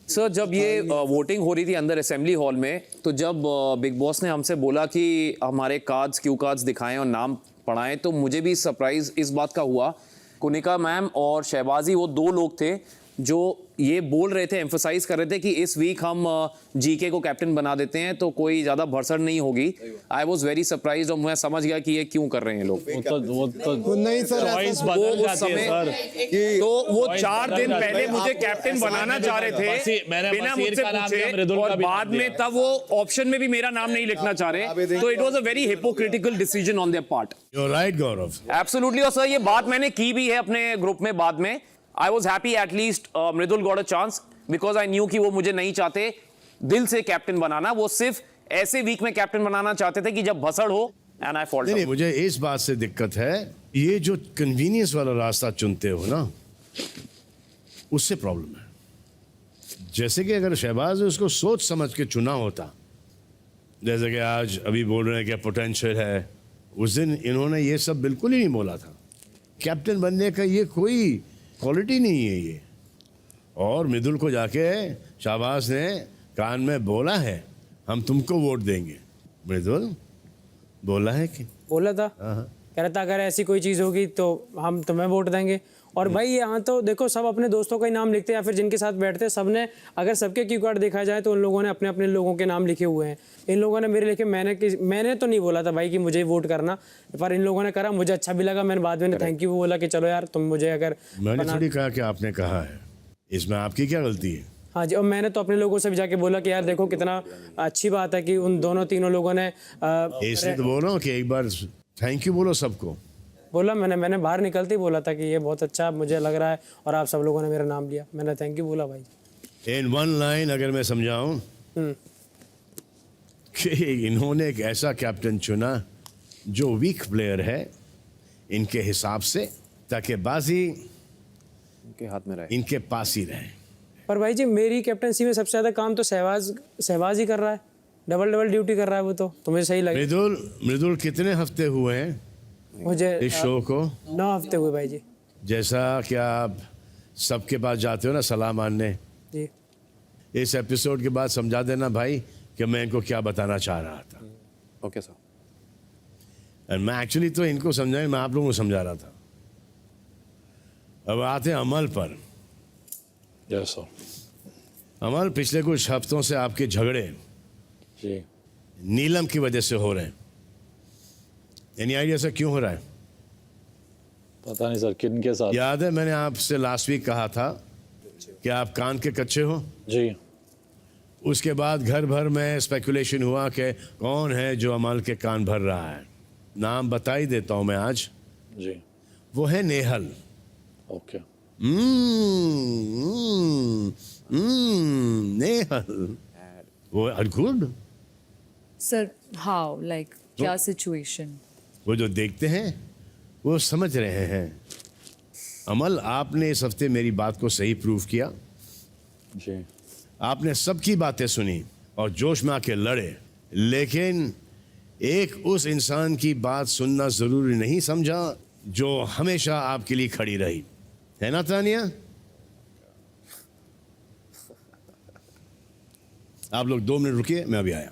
सर जब ये वोटिंग हो रही थी अंदर असेंबली हॉल में, तो जब बिग बॉस ने हमसे बोला कि हमारे कार्ड्स, क्यू कार्ड्स दिखाएं और नाम पढ़ाएं, तो मुझे भी सरप्राइज इस बात का हुआ। कुनिका मैम और शहबाजी वो दो लोग थे जो ये बोल रहे थे, एम्फसाइज कर रहे थे कि इस वीक हम जीके को कैप्टन बना देते हैं तो कोई ज्यादा भरसड़ नहीं होगी। आई वॉज वेरी सरप्राइज और मैं समझ गया कि ये क्यों कर रहे हैं लोग। वो नहीं सर, चॉइस बदल जाती है सर। तो वो 4 दिन पहले मुझे कैप्टन बनाना चाह रहे थे बिना मुझसे पूछे, और बाद में तब वो ऑप्शन में भी मेरा नाम नहीं लिखना चाह रहे, तो it was a very hypocritical decision on their part. You are right Gaurav, absolutely. और सर ये बात मैंने की भी है अपने ग्रुप में बाद में। I was happy at least Mridul got a chance, because I knew कि वो मुझे नहीं चाहते दिल से कैप्टन बनाना, वो सिर्फ ऐसे वीक में कैप्टन बनाना चाहते थे कि जब भसड़ हो। And I fault. नहीं, मुझे इस बात से दिक्कत है, ये जो कन्वीनियंस वाला रास्ता चुनते हो ना, उससे प्रॉब्लम है। जैसे कि अगर शहबाज ने उसको सोच समझ के चुना होता, जैसे कि आज अभी बोल रहे हैं कि पोटेंशियल है, उस दिन इन्होंने ये सब बिल्कुल ही नहीं बोला था। कैप्टन बनने का ये कोई क्वालिटी नहीं है ये। और मृदुल को जाके शाहबाज ने कान में बोला है हम तुमको वोट देंगे। मृदुल बोला है कि बोला था, कह रहा था अगर ऐसी कोई चीज़ होगी तो हम तुम्हें वोट देंगे। और भाई यहाँ तो देखो सब अपने दोस्तों का ही नाम लिखते हैं या फिर जिनके साथ बैठते हैं, सबने अगर सबके क्यू कार्ड देखा जाए तो उन लोगों ने अपने अपने लोगों के नाम लिखे हुए हैं। इन लोगों ने मेरे लिखे, मैंने तो नहीं बोला था भाई कि मुझे वोट करना, पर इन लोगों ने करा, मुझे अच्छा भी लगा। मैंने बाद में थैंक यू बोला कि चलो यार तुम मुझे अगर मैंने थोड़ी कहा कि आपने कहा है, इसमें आपकी क्या गलती है? हाँ जी, और मैंने तो अपने लोगों से भी जाके बोला कि यार देखो कितना अच्छी बात है कि उन दोनों तीनों लोगों ने इसलिए तो बोल रहा हूँ कि एक बार थैंक यू बोलो सबको। बोला मैंने बाहर निकलते ही बोला था कि ये बहुत अच्छा मुझे लग रहा है और आप सब लोगों ने मेरा नाम लिया। मैंने थैंक यू बोला भाई। इन वन लाइन अगर मैं समझाऊं कि इन्होंने एक ऐसा कैप्टन चुना जो वीक प्लेयर है इनके हिसाब से, ताकि बाजी इनके हाथ में रहे, इनके पास ही रहे। पर भाई जी मेरी कैप्टनसी में सबसे ज्यादा काम तो सहवाज ही कर रहा है, डबल ड्यूटी कर रहा है वो, तो मुझे सही लगे। मृदुल कितने हफ्ते हुए हैं मुझे इस शो को? 9 हफ्ते हुए भाई जी। जैसा कि आप सबके पास जाते हो ना सलाह मानने, जी इस एपिसोड के बाद समझा देना भाई कि मैं इनको क्या बताना चाह रहा था। Okay sir. और मैं एक्चुअली तो इनको समझा, मैं आप लोगों को समझा रहा था। अब आते हैं अमल पर। Yes sir. अमल, पिछले कुछ हफ्तों से आपके झगड़े जी नीलम की वजह से हो रहे हैं। एनी आइडिया सर क्यों हो रहा है? पता नहीं सर, किन के साथ? याद है मैंने आपसे लास्ट वीक कहा था कि आप कान के कच्चे हो। जी। उसके बाद घर भर में स्पेकुलेशन हुआ कि कौन है जो अमल के कान भर रहा है। नाम बता ही देता हूं मैं आज। जी। वो है नेहल। ओके। नेहल, वो गुड। सर हाउ, लाइक क्या सिचुएशन? वो जो देखते हैं वो समझ रहे हैं। अमल, आपने इस हफ्ते मेरी बात को सही प्रूव किया। जी। आपने सबकी बातें सुनी और जोश में आके लड़े, लेकिन एक उस इंसान की बात सुनना जरूरी नहीं समझा जो हमेशा आपके लिए खड़ी रही, है ना तानिया? आप लोग 2 मिनट रुकिए, मैं अभी आया।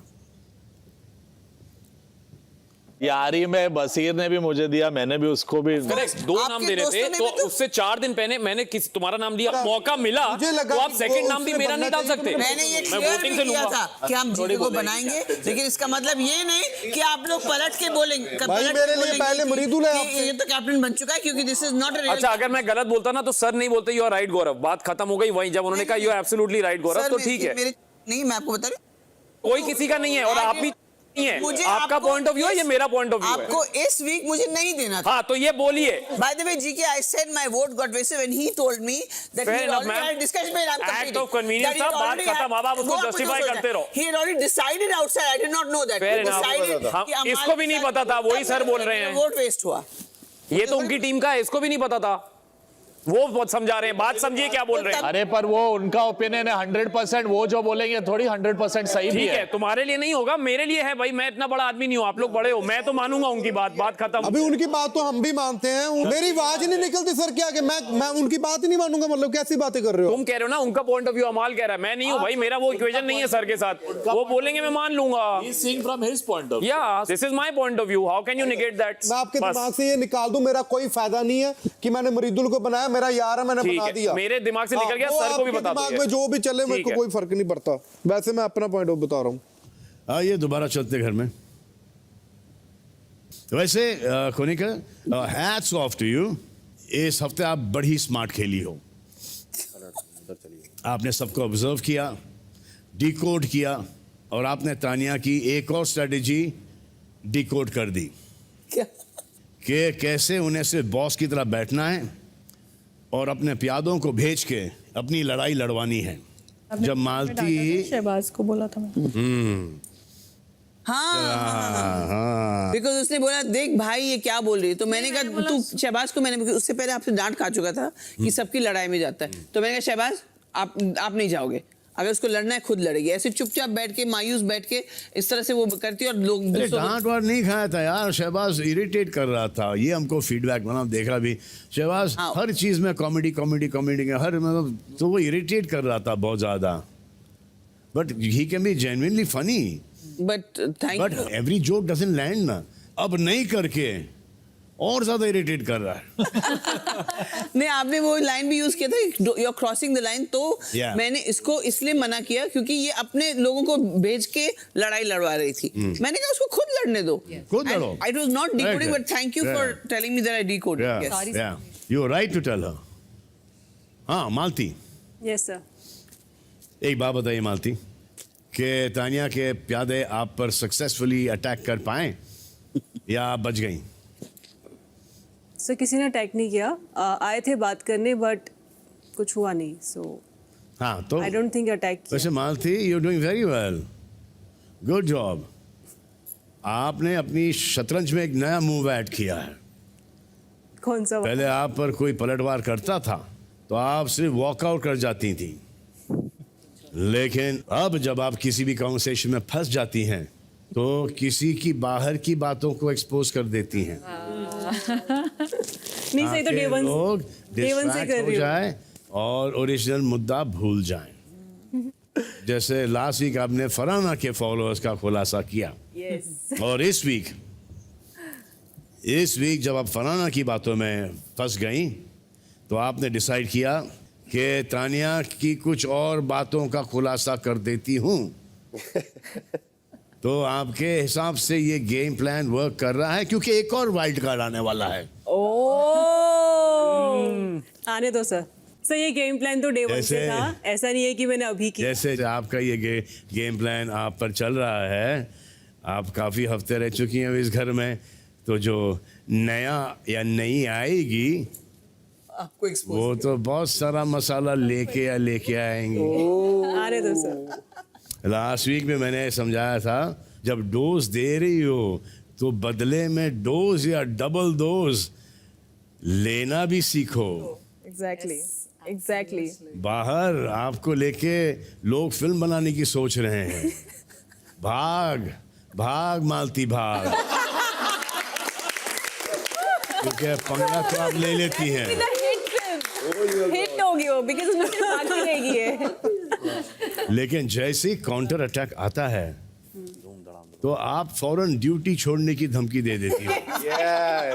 यारी में बसीर ने भी मुझे दिया, मैंने भी उसको भी। करेक्ट, 2 नाम दे रहे थे तो उससे 4 दिन पहले मैंने तुम्हारा नाम दिया, मौका मिला तो आप सेकंड नाम भी मेरा नहीं डाल सकते। मैंने ये क्लियर भी किया था कि हम जीके को बनाएंगे, लेकिन इसका मतलब ये नहीं कि आप लोग पलट के बोलेंगे। भाई मेरे लिए पहले मृदुल है, ये तो कैप्टन बन चुका है, क्योंकि दिस इज नॉट अ। अच्छा, अगर मैं गलत बोलता ना तो सर नहीं बोलते यू आर राइट गौरव, बात खत्म हो गई वहीं। जब उन्होंने कहा यू आर एब्सोल्युटली राइट गौरव तो ठीक है। नहीं, मैं आपको बता रही हूं, कोई किसी का नहीं है और आप भी नहीं है। मुझे आपका पॉइंट ऑफ व्यू है, ये मेरा पॉइंट ऑफ व्यू है। आपको इस वीक मुझे नहीं देना था। हाँ तो ये बोलिए। By the way, GK, I said my vote got wasted when he told me that Fair he enough, already ma'am. had discussion में I'm completing. Act of convenience That he था, बात already खत्म, had- अब आप उसको वो आपको justify जो करते रहो। He had already decided outside. I did not know that. Fair He enough. decided हाँ, कि इसको भी नहीं पता था, वही सर बोल रहे हैं। वोट वेस्ट हुआ। ये तो उनकी टीम का है, इसको भी नहीं पता था। वो बहुत समझा रहे हैं, बात समझिए क्या बोल रहे हैं। अरे पर वो उनका ओपिनियन है 100%, वो जो बोलेंगे थोड़ी 100% सही भी ठीक है। है, तुम्हारे लिए नहीं होगा, मेरे लिए है भाई। मैं इतना बड़ा आदमी नहीं हूँ, आप लोग बड़े हो, मैं तो मानूंगा उनकी बात खत्म। अभी उनकी बात तो हम भी मानते हैं। मेरी आवाज ही नहीं निकलती सर, क्या कि मैं उनकी बात ही नहीं मानूंगा, मतलब कैसी बातें कर रहे हो? तुम कह रहे हो ना उनका पॉइंट ऑफ व्यू अमाल कह रहा है, मैं नहीं हूँ भाई। मेरा वो इक्वेशन नहीं है सर के साथ, वो बोलेंगे मैं मान लूंगा। फ्रॉम हिज पॉइंट ऑफ या this is my point of view, how can you negate that? मैं आपके दिमाग से ये निकाल दूं, मेरा कोई फायदा नहीं है कि मैंने मृदुल को बनाया, मेरा यार है, मैंने बना दिया। मेरे दिमाग से निकल गया, सर को भी बता दो। दिमाग में जो भी चले मेरे को कोई फर्क नहीं पड़ता। वैसे मैं अपना पॉइंट ऑफ बता रहा हूँ। आइए दोबारा चलते घर में। वैसे Konika, hats off to you. इस हफ्ते आप बड़ी स्मार्ट खेली हो। आपने सबको ऑब्जर्व किया, डिकोड किया, और आपने तानिया की एक और स्ट्रेटेजी डिकोड कर दी कि कैसे उन्हें सिर्फ बॉस की तरह बैठना है और अपने प्यादों को भेज के अपनी लड़ाई लड़वानी है। जब मालती शहबाज को बोला था मैं। हाँ, बिकॉज उसने बोला देख भाई ये क्या बोल रही है, तो मैंने कहा तू शहबाज को, मैंने उससे पहले आपसे डांट खा चुका था कि सबकी लड़ाई में जाता है, तो मैंने कहा शहबाज आप नहीं जाओगे, अगर उसको लड़ना है खुद लड़ेगी। ऐसे चुपचाप बैठ के, मायूस बैठ के इस तरह से वो करती है और लोग डांट वाट नहीं खाया था यार। शहबाज इरिटेट कर रहा था, ये हमको फीडबैक बना देख रहा भी। शहबाज हर चीज में कॉमेडी हर मतलब, तो वो इरिटेट कर रहा था बहुत ज्यादा। But he can be genuinely funny, but every joke doesn't land ना। अब नहीं करके और ज्यादा इरिटेट कर रहा है। नहीं, आपने वो लाइन भी यूज किया था, you are crossing the line, तो मैंने इसको इसलिए मना किया क्योंकि ये अपने लोगों को भेज के लड़ाई लड़वा रही थी। मैंने कहा उसको खुद लड़ने दो, खुद लड़ो। I was not decoding, but thank you for telling me that I decoded. You are right to tell her. हाँ मालती। Yes sir. एक बात बताइए मालती, कि तानिया के प्यादे आप पर सक्सेसफुली अटैक कर पाए या आप बच गई? सर किसी ने अटैक नहीं किया, आए थे बात करने बट कुछ हुआ नहीं। सो हाँ तो आई डोंट थिंक अटैक वैसे Malti you doing very well, good job. आपने अपनी शतरंज में एक नया मूव ऐड किया है। कौन सा पहले आप पर कोई पलटवार करता था तो आप सिर्फ वॉकआउट कर जाती थी, लेकिन अब जब आप किसी भी कॉन्वर्सेशन में फंस जाती हैं तो किसी की बाहर की बातों को एक्सपोज कर देती हैं। नहीं सही तो ताकि डे वन लोग डे वन से डिस्ट्रैक्ट कर हो रही हूँ। जाए और ओरिजिनल मुद्दा भूल जाएं। जैसे लास्ट वीक आपने फरहाना के फॉलोअर्स का खुलासा किया, यस और इस वीक जब आप फरहाना की बातों में फंस गई तो आपने डिसाइड किया कि तानिया की कुछ और बातों का खुलासा कर देती हूँ। तो आपके हिसाब से ये गेम प्लान वर्क कर रहा है, क्योंकि एक और वाइल्ड कार्ड आने वाला है। आने दो सर। सर ये गेम प्लान तो डे वन से जैसे- था, ऐसा नहीं है कि मैंने अभी किया। जैसे आपका ये गेम प्लान आप पर चल रहा है, आप काफ़ी हफ्ते रह चुकी हैं इस घर में, तो जो नया या नई आएगी आपको एक्सपोज वो तो बहुत सारा मसाला लेके आएंगी। आने दो सर। लास्ट वीक में मैंने समझाया था, जब डोज दे रही हो तो बदले में डोज या डबल डोज लेना भी सीखो। एग्जैक्टली बाहर आपको लेके लोग फिल्म बनाने की सोच रहे हैं। भाग भाग मालती भाग, क्योंकि पंगा तो आप ले लेती हैं। हिट होगी वो, बिकॉज़ उसमें सिर्फ बाकी रहेगी है। लेकिन जैसे ही काउंटर अटैक आता है तो आप फौरन ड्यूटी छोड़ने की धमकी दे देती हो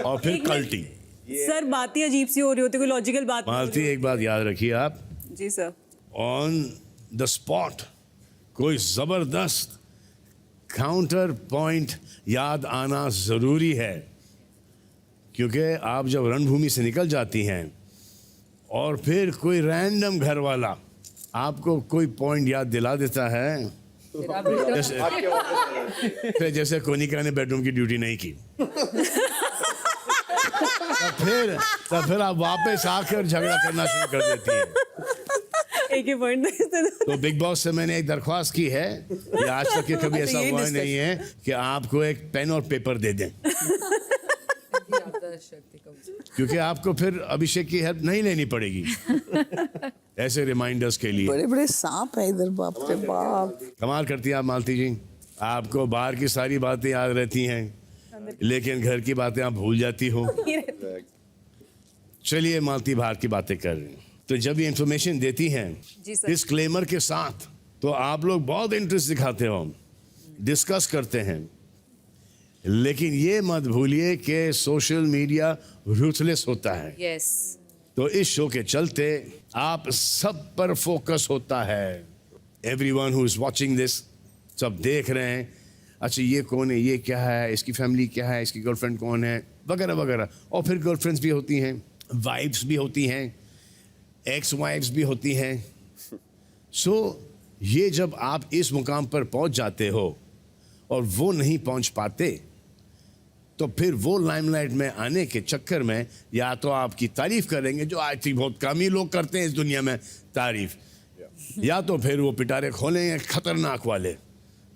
और फिर कल्टी। सर बात ही अजीब सी हो रही होती, कोई लॉजिकल बात नहीं हो मालती एक बात याद रखिए आप, रही। जी सर। ऑन द स्पॉट कोई जबरदस्त काउंटर पॉइंट याद आना जरूरी है, क्योंकि आप जब रणभूमि से निकल जाती हैं और फिर कोई रैंडम घर वाला आपको कोई पॉइंट याद दिला देता है, जैसे कोनिका ने बेडरूम की ड्यूटी नहीं की, तब फिर आप वापस आकर झगड़ा करना शुरू कर देती हैं। एक ही पॉइंट तो बिग बॉस से मैंने एक दरख्वास्त की है कि आज तक के कभी ऐसा हुआ नहीं है कि आपको एक पेन और पेपर दे दें, क्योंकि आपको फिर अभिषेक की हेल्प नहीं लेनी पड़ेगी ऐसे रिमाइंडर्स के लिए। बड़े बड़े सांप है इधर, बाप रे बाप। कमाल करती हैं आप मालती जी, आपको बाहर की सारी बातें याद रहती हैं लेकिन घर की बातें आप भूल जाती हो। चलिए मालती बाहर की बातें कर रही हैं, तो जब ये इंफॉर्मेशन देती हैं डिस्क्लेमर के साथ तो आप लोग बहुत इंटरेस्ट दिखाते हो, डिस्कस करते हैं, लेकिन ये मत भूलिए कि सोशल मीडिया रूथलेस होता है। यस तो इस शो के चलते आप सब पर फोकस होता है। Everyone who is watching this, सब देख रहे हैं, अच्छा ये कौन है, ये क्या है, इसकी फैमिली क्या है, इसकी गर्लफ्रेंड कौन है, वगैरह वगैरह। और फिर गर्लफ्रेंड्स भी होती हैं, वाइफ्स भी होती हैं, एक्स वाइफ्स भी होती हैं। सो ये जब आप इस मुकाम पर पहुंच जाते हो और वो नहीं पहुंच पाते, तो फिर वो लाइमलाइट में आने के चक्कर में या तो आपकी तारीफ करेंगे, जो आई थिंक बहुत कम ही लोग करते हैं इस दुनिया में तारीफ, या तो फिर वो पिटारे खोलेंगे खतरनाक वाले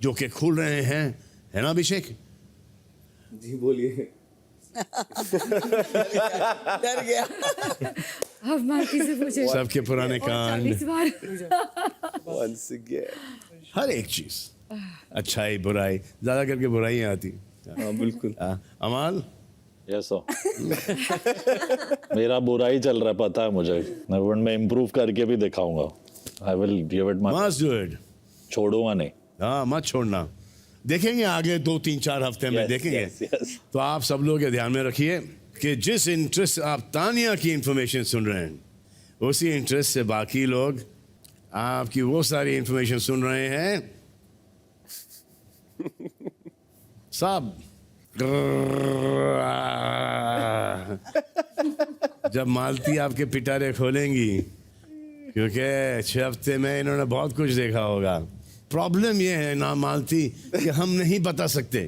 जो कि खुल रहे हैं, है ना अभिषेक? जी बोलिए। डर गया। अब मालती से पूछे सबके पुराने कांड, इस बार Once again. हर एक चीज, अच्छाई बुराई, ज्यादा करके बुराइयां आती। हाँ बिल्कुल। अमाल यस मेरा बुरा ही चल रहा है, पता है मुझे, मैं इम्प्रूव करके भी दिखाऊंगा। I will give it my, must do it, छोड़ूंगा नहीं। हाँ मत छोड़ना। देखेंगे आगे 2-3-4 हफ्ते में Yes, देखेंगे। yes, yes. तो आप सब लोग ये ध्यान में रखिए कि जिस इंटरेस्ट आप तानिया की इंफॉर्मेशन सुन रहे हैं, उसी इंटरेस्ट से बाकी लोग आपकी वो सारी इंफॉर्मेशन सुन रहे हैं। सब जब मालती आपके पिटारे खोलेंगी, क्योंकि 6 हफ्ते में इन्होंने बहुत कुछ देखा होगा। प्रॉब्लम ये है ना मालती कि हम नहीं बता सकते,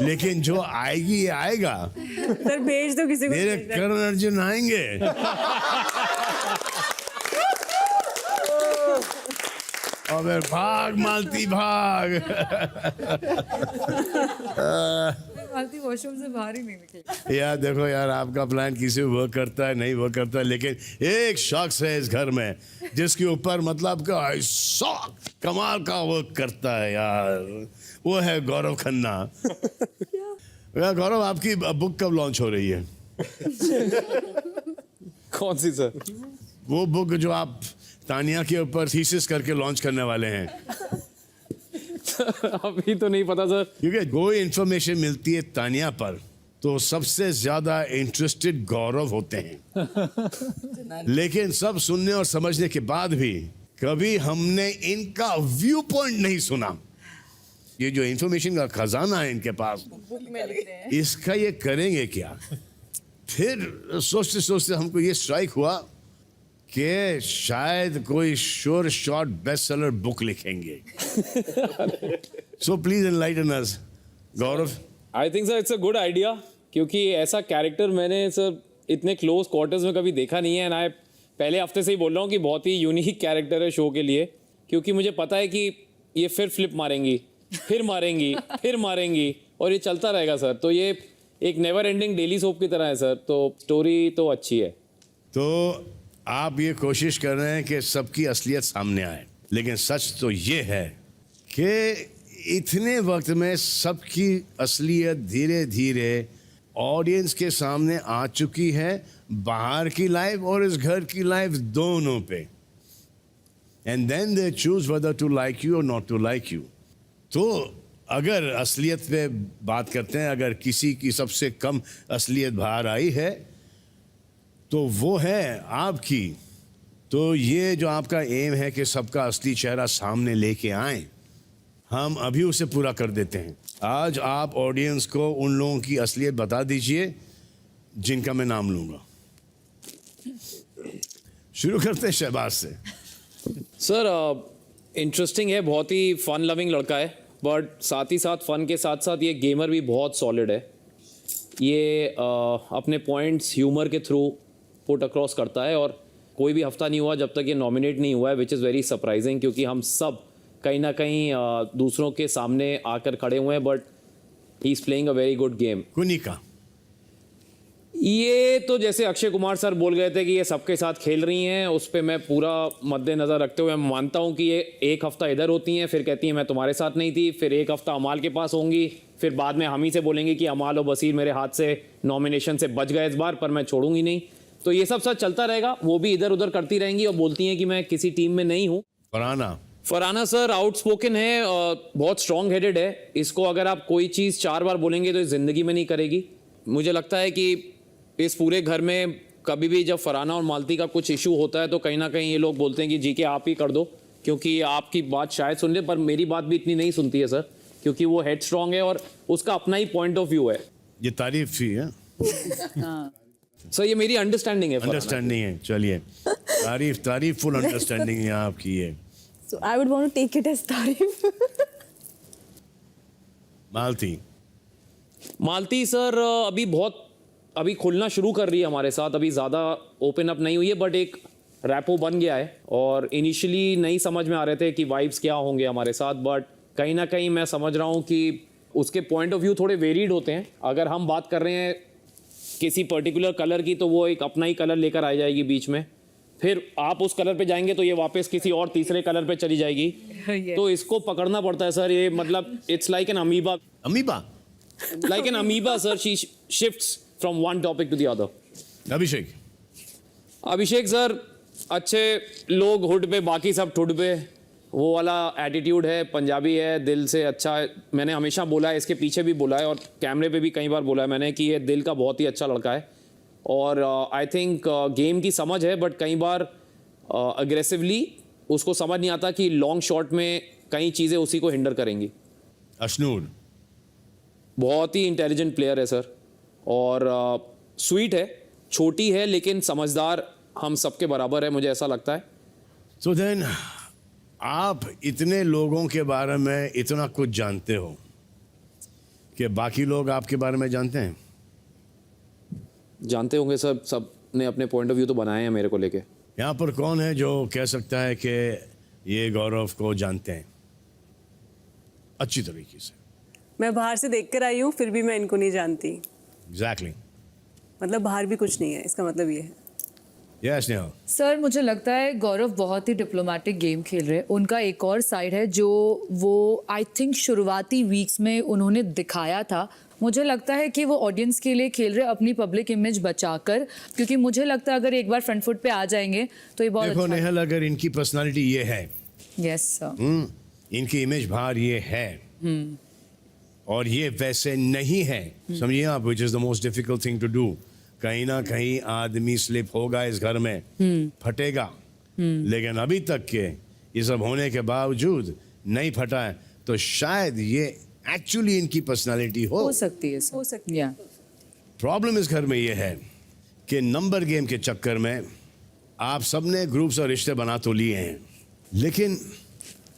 लेकिन जो आएगी ये आएगा। सर भेज दो किसी को। मेरे करण अर्जुन आएंगे अबे भाग मालती भाग। मालती वॉशरूम से बाहर ही नहीं निकली। यार देखो यार, आपका प्लान किसी वर्क करता है नहीं वर्क करता है, लेकिन एक शख्स है इस घर में जिसके ऊपर मतलब का ऐसा कमाल का वर्क करता है यार, वो है गौरव खन्ना। यार गौरव, आपकी बुक कब लॉन्च हो रही है? कौन सी सर? वो बुक जो आप तानिया के ऊपर थीसिस करके लॉन्च करने वाले हैं। अभी तो नहीं पता सर। क्योंकि कोई इंफॉर्मेशन मिलती है तानिया पर तो सबसे ज्यादा इंटरेस्टेड गौरव होते हैं। लेकिन सब सुनने और समझने के बाद भी कभी हमने इनका व्यू पॉइंट नहीं सुना। ये जो इंफॉर्मेशन का खजाना है इनके पास, इसका ये करेंगे क्या? फिर सोचते सोचते हमको ये स्ट्राइक हुआ कि शायद कोई sure short best seller book लिखेंगे। So please enlighten us Gaurav. I think sir it's a good idea, क्योंकि ऐसा कैरेक्टर मैंने सर इतने क्लोज क्वार्टर्स में कभी देखा नहीं है। एंड आई पहले हफ्ते से ही बोल रहा हूँ कि बहुत ही यूनिक कैरेक्टर है शो के लिए, क्योंकि मुझे पता है कि ये फिर फ्लिप मारेंगी, फिर मारेंगी, फिर मारेंगी, और ये चलता रहेगा सर। तो ये एक नेवर एंडिंग डेली सोप की तरह है सर। तो स्टोरी तो अच्छी है। तो आप ये कोशिश कर रहे हैं कि सबकी असलियत सामने आए, लेकिन सच तो ये है कि इतने वक्त में सबकी असलियत धीरे धीरे ऑडियंस के सामने आ चुकी है, बाहर की लाइफ और इस घर की लाइफ दोनों पे। And then they choose whether to like you or not to like you. तो अगर असलियत पे बात करते हैं, अगर किसी की सबसे कम असलियत बाहर आई है तो वो है आपकी। तो ये जो आपका एम है कि सबका असली चेहरा सामने लेके आए, हम अभी उसे पूरा कर देते हैं। आज आप ऑडियंस को उन लोगों की असलियत बता दीजिए जिनका मैं नाम लूंगा। शुरू करते हैं शहबाज से। सर इंटरेस्टिंग है, बहुत ही फन लविंग लड़का है, बट साथ ही साथ फन के साथ साथ ये गेमर भी बहुत सॉलिड है। ये अपने पॉइंट्स ह्यूमर के थ्रू पुट अक्रॉस करता है, और कोई भी हफ्ता नहीं हुआ जब तक ये नॉमिनेट नहीं हुआ है, विच इज़ वेरी सरप्राइजिंग, क्योंकि हम सब कहीं ना कहीं दूसरों के सामने आकर खड़े हुए हैं, but he is playing a very good game. Kunika, ये तो जैसे अक्षय कुमार सर बोल गए थे कि ये सबके साथ खेल रही हैं, उस पर मैं पूरा मद्देनज़र रखते हुए मैं मानता हूँ कि ये एक हफ्ता इधर होती हैं, फिर कहती हैं मैं तुम्हारे साथ नहीं थी, फिर एक हफ्ता अमाल के पास होंगी, फिर बाद में हम ही से बोलेंगे कि अमाल और बसीर मेरे हाथ से नॉमिनेशन से बच गए इस बार, पर मैं छोड़ूंगी नहीं। तो ये सब साथ चलता रहेगा। वो भी इधर उधर करती रहेंगी और बोलती हैं कि मैं किसी टीम में नहीं हूँ। फरहाना सर आउटस्पोकन है, बहुत स्ट्रॉन्ग हेडेड है। इसको अगर आप कोई चीज़ 4 बार बोलेंगे तो इस ज़िंदगी में नहीं करेगी। मुझे लगता है कि इस पूरे घर में कभी भी जब फरहाना और मालती का कुछ इशू होता है तो कहीं ना कहीं ये लोग बोलते हैं कि जी के आप ही कर दो, क्योंकि आपकी बात शायद सुन ले, पर मेरी बात भी इतनी नहीं सुनती है सर, क्योंकि वो हेड स्ट्रॉन्ग है और उसका अपना ही पॉइंट ऑफ व्यू है। ये तारीफ थी है सर, ये मेरी अंडरस्टैंडिंग है। अंडरस्टैंडिंग है, चलिए तारीफ फुल अंडरस्टैंडिंग है आपकी है। So I would want to take it as तारीफ। मालती सर अभी खुलना शुरू कर रही है हमारे साथ, अभी ज़्यादा ओपन अप नहीं हुई है, बट एक रैपो बन गया है। और इनिशियली नहीं समझ में आ रहे थे कि वाइब्स क्या होंगे हमारे साथ, बट कहीं ना कहीं मैं समझ रहा हूँ कि उसके पॉइंट ऑफ व्यू थोड़े वेरीड होते हैं। अगर हम बात कर रहे हैं किसी पर्टिकुलर कलर की तो वो एक अपना ही कलर लेकर आ जाएगी बीच में, फिर आप उस कलर पे जाएंगे तो ये वापस किसी और तीसरे कलर पे चली जाएगी। तो इसको पकड़ना पड़ता है सर। ये मतलब it's like an amoeba like an amoeba sir, she shifts from one topic to the other. Abhishek sir अच्छे लोग हुड पे, बाकी सब ठुड पे, वो वाला एटीट्यूड है, पंजाबी है, दिल से अच्छा है। मैंने हमेशा बोला है, इसके पीछे भी बोला है और कैमरे पे भी कई बार बोला है मैंने कि ये दिल का बहुत ही अच्छा लड़का है। और आई थिंक गेम की समझ है, बट कई बार अग्रेसिवली उसको समझ नहीं आता कि लॉन्ग शॉट में कई चीज़ें उसी को हिंडर करेंगी। अशनूर बहुत ही इंटेलिजेंट प्लेयर है सर, और स्वीट है, छोटी है लेकिन समझदार, हम सबके बराबर है, मुझे ऐसा लगता है। So then, आप इतने लोगों के बारे में इतना कुछ जानते हो कि बाकी लोग आपके बारे में जानते हैं? जानते होंगे सर, सब ने अपने पॉइंट ऑफ व्यू तो बनाए हैं मेरे को लेके। यहाँ पर कौन है जो कह सकता है कि ये गौरव को जानते हैं अच्छी तरीके से। मैं बाहर से देख कर आई हूँ, फिर भी मैं इनको नहीं जानती। एग्जैक्टली। मतलब बाहर भी कुछ नहीं है, इसका मतलब ये है। यस नेहा। सर मुझे लगता है गौरव बहुत ही डिप्लोमेटिक गेम खेल रहे हैं। उनका एक और साइड है जो वो आई थिंक शुरुआती वीक्स में उन्होंने दिखाया था। मुझे लगता है कि वो ऑडियंस के लिए खेल रहे, अपनी पब्लिक इमेज बचाकर, क्योंकि मुझे लगता है अगर एक बार फ्रंट फुट पे आ जाएंगे तो ये बहुत देखो अच्छा। नेहल, अगर इनकी पर्सनालिटी ये है, यस सर, इनकी इमेज बाहर ये है और ये वैसे नहीं है, समझिए आप, which is the most difficult thing to do. कहीं ना कहीं आदमी स्लिप होगा इस घर में, फटेगा, लेकिन अभी तक के ये सब होने के बावजूद नहीं फटा है, तो शायद ये एक्चुअली इनकी पर्सनालिटी हो सकती है सर। हो सकती है। या प्रॉब्लम इस घर में ये है कि नंबर गेम के चक्कर में आप सबने ग्रुप्स और रिश्ते बना तो लिए हैं, लेकिन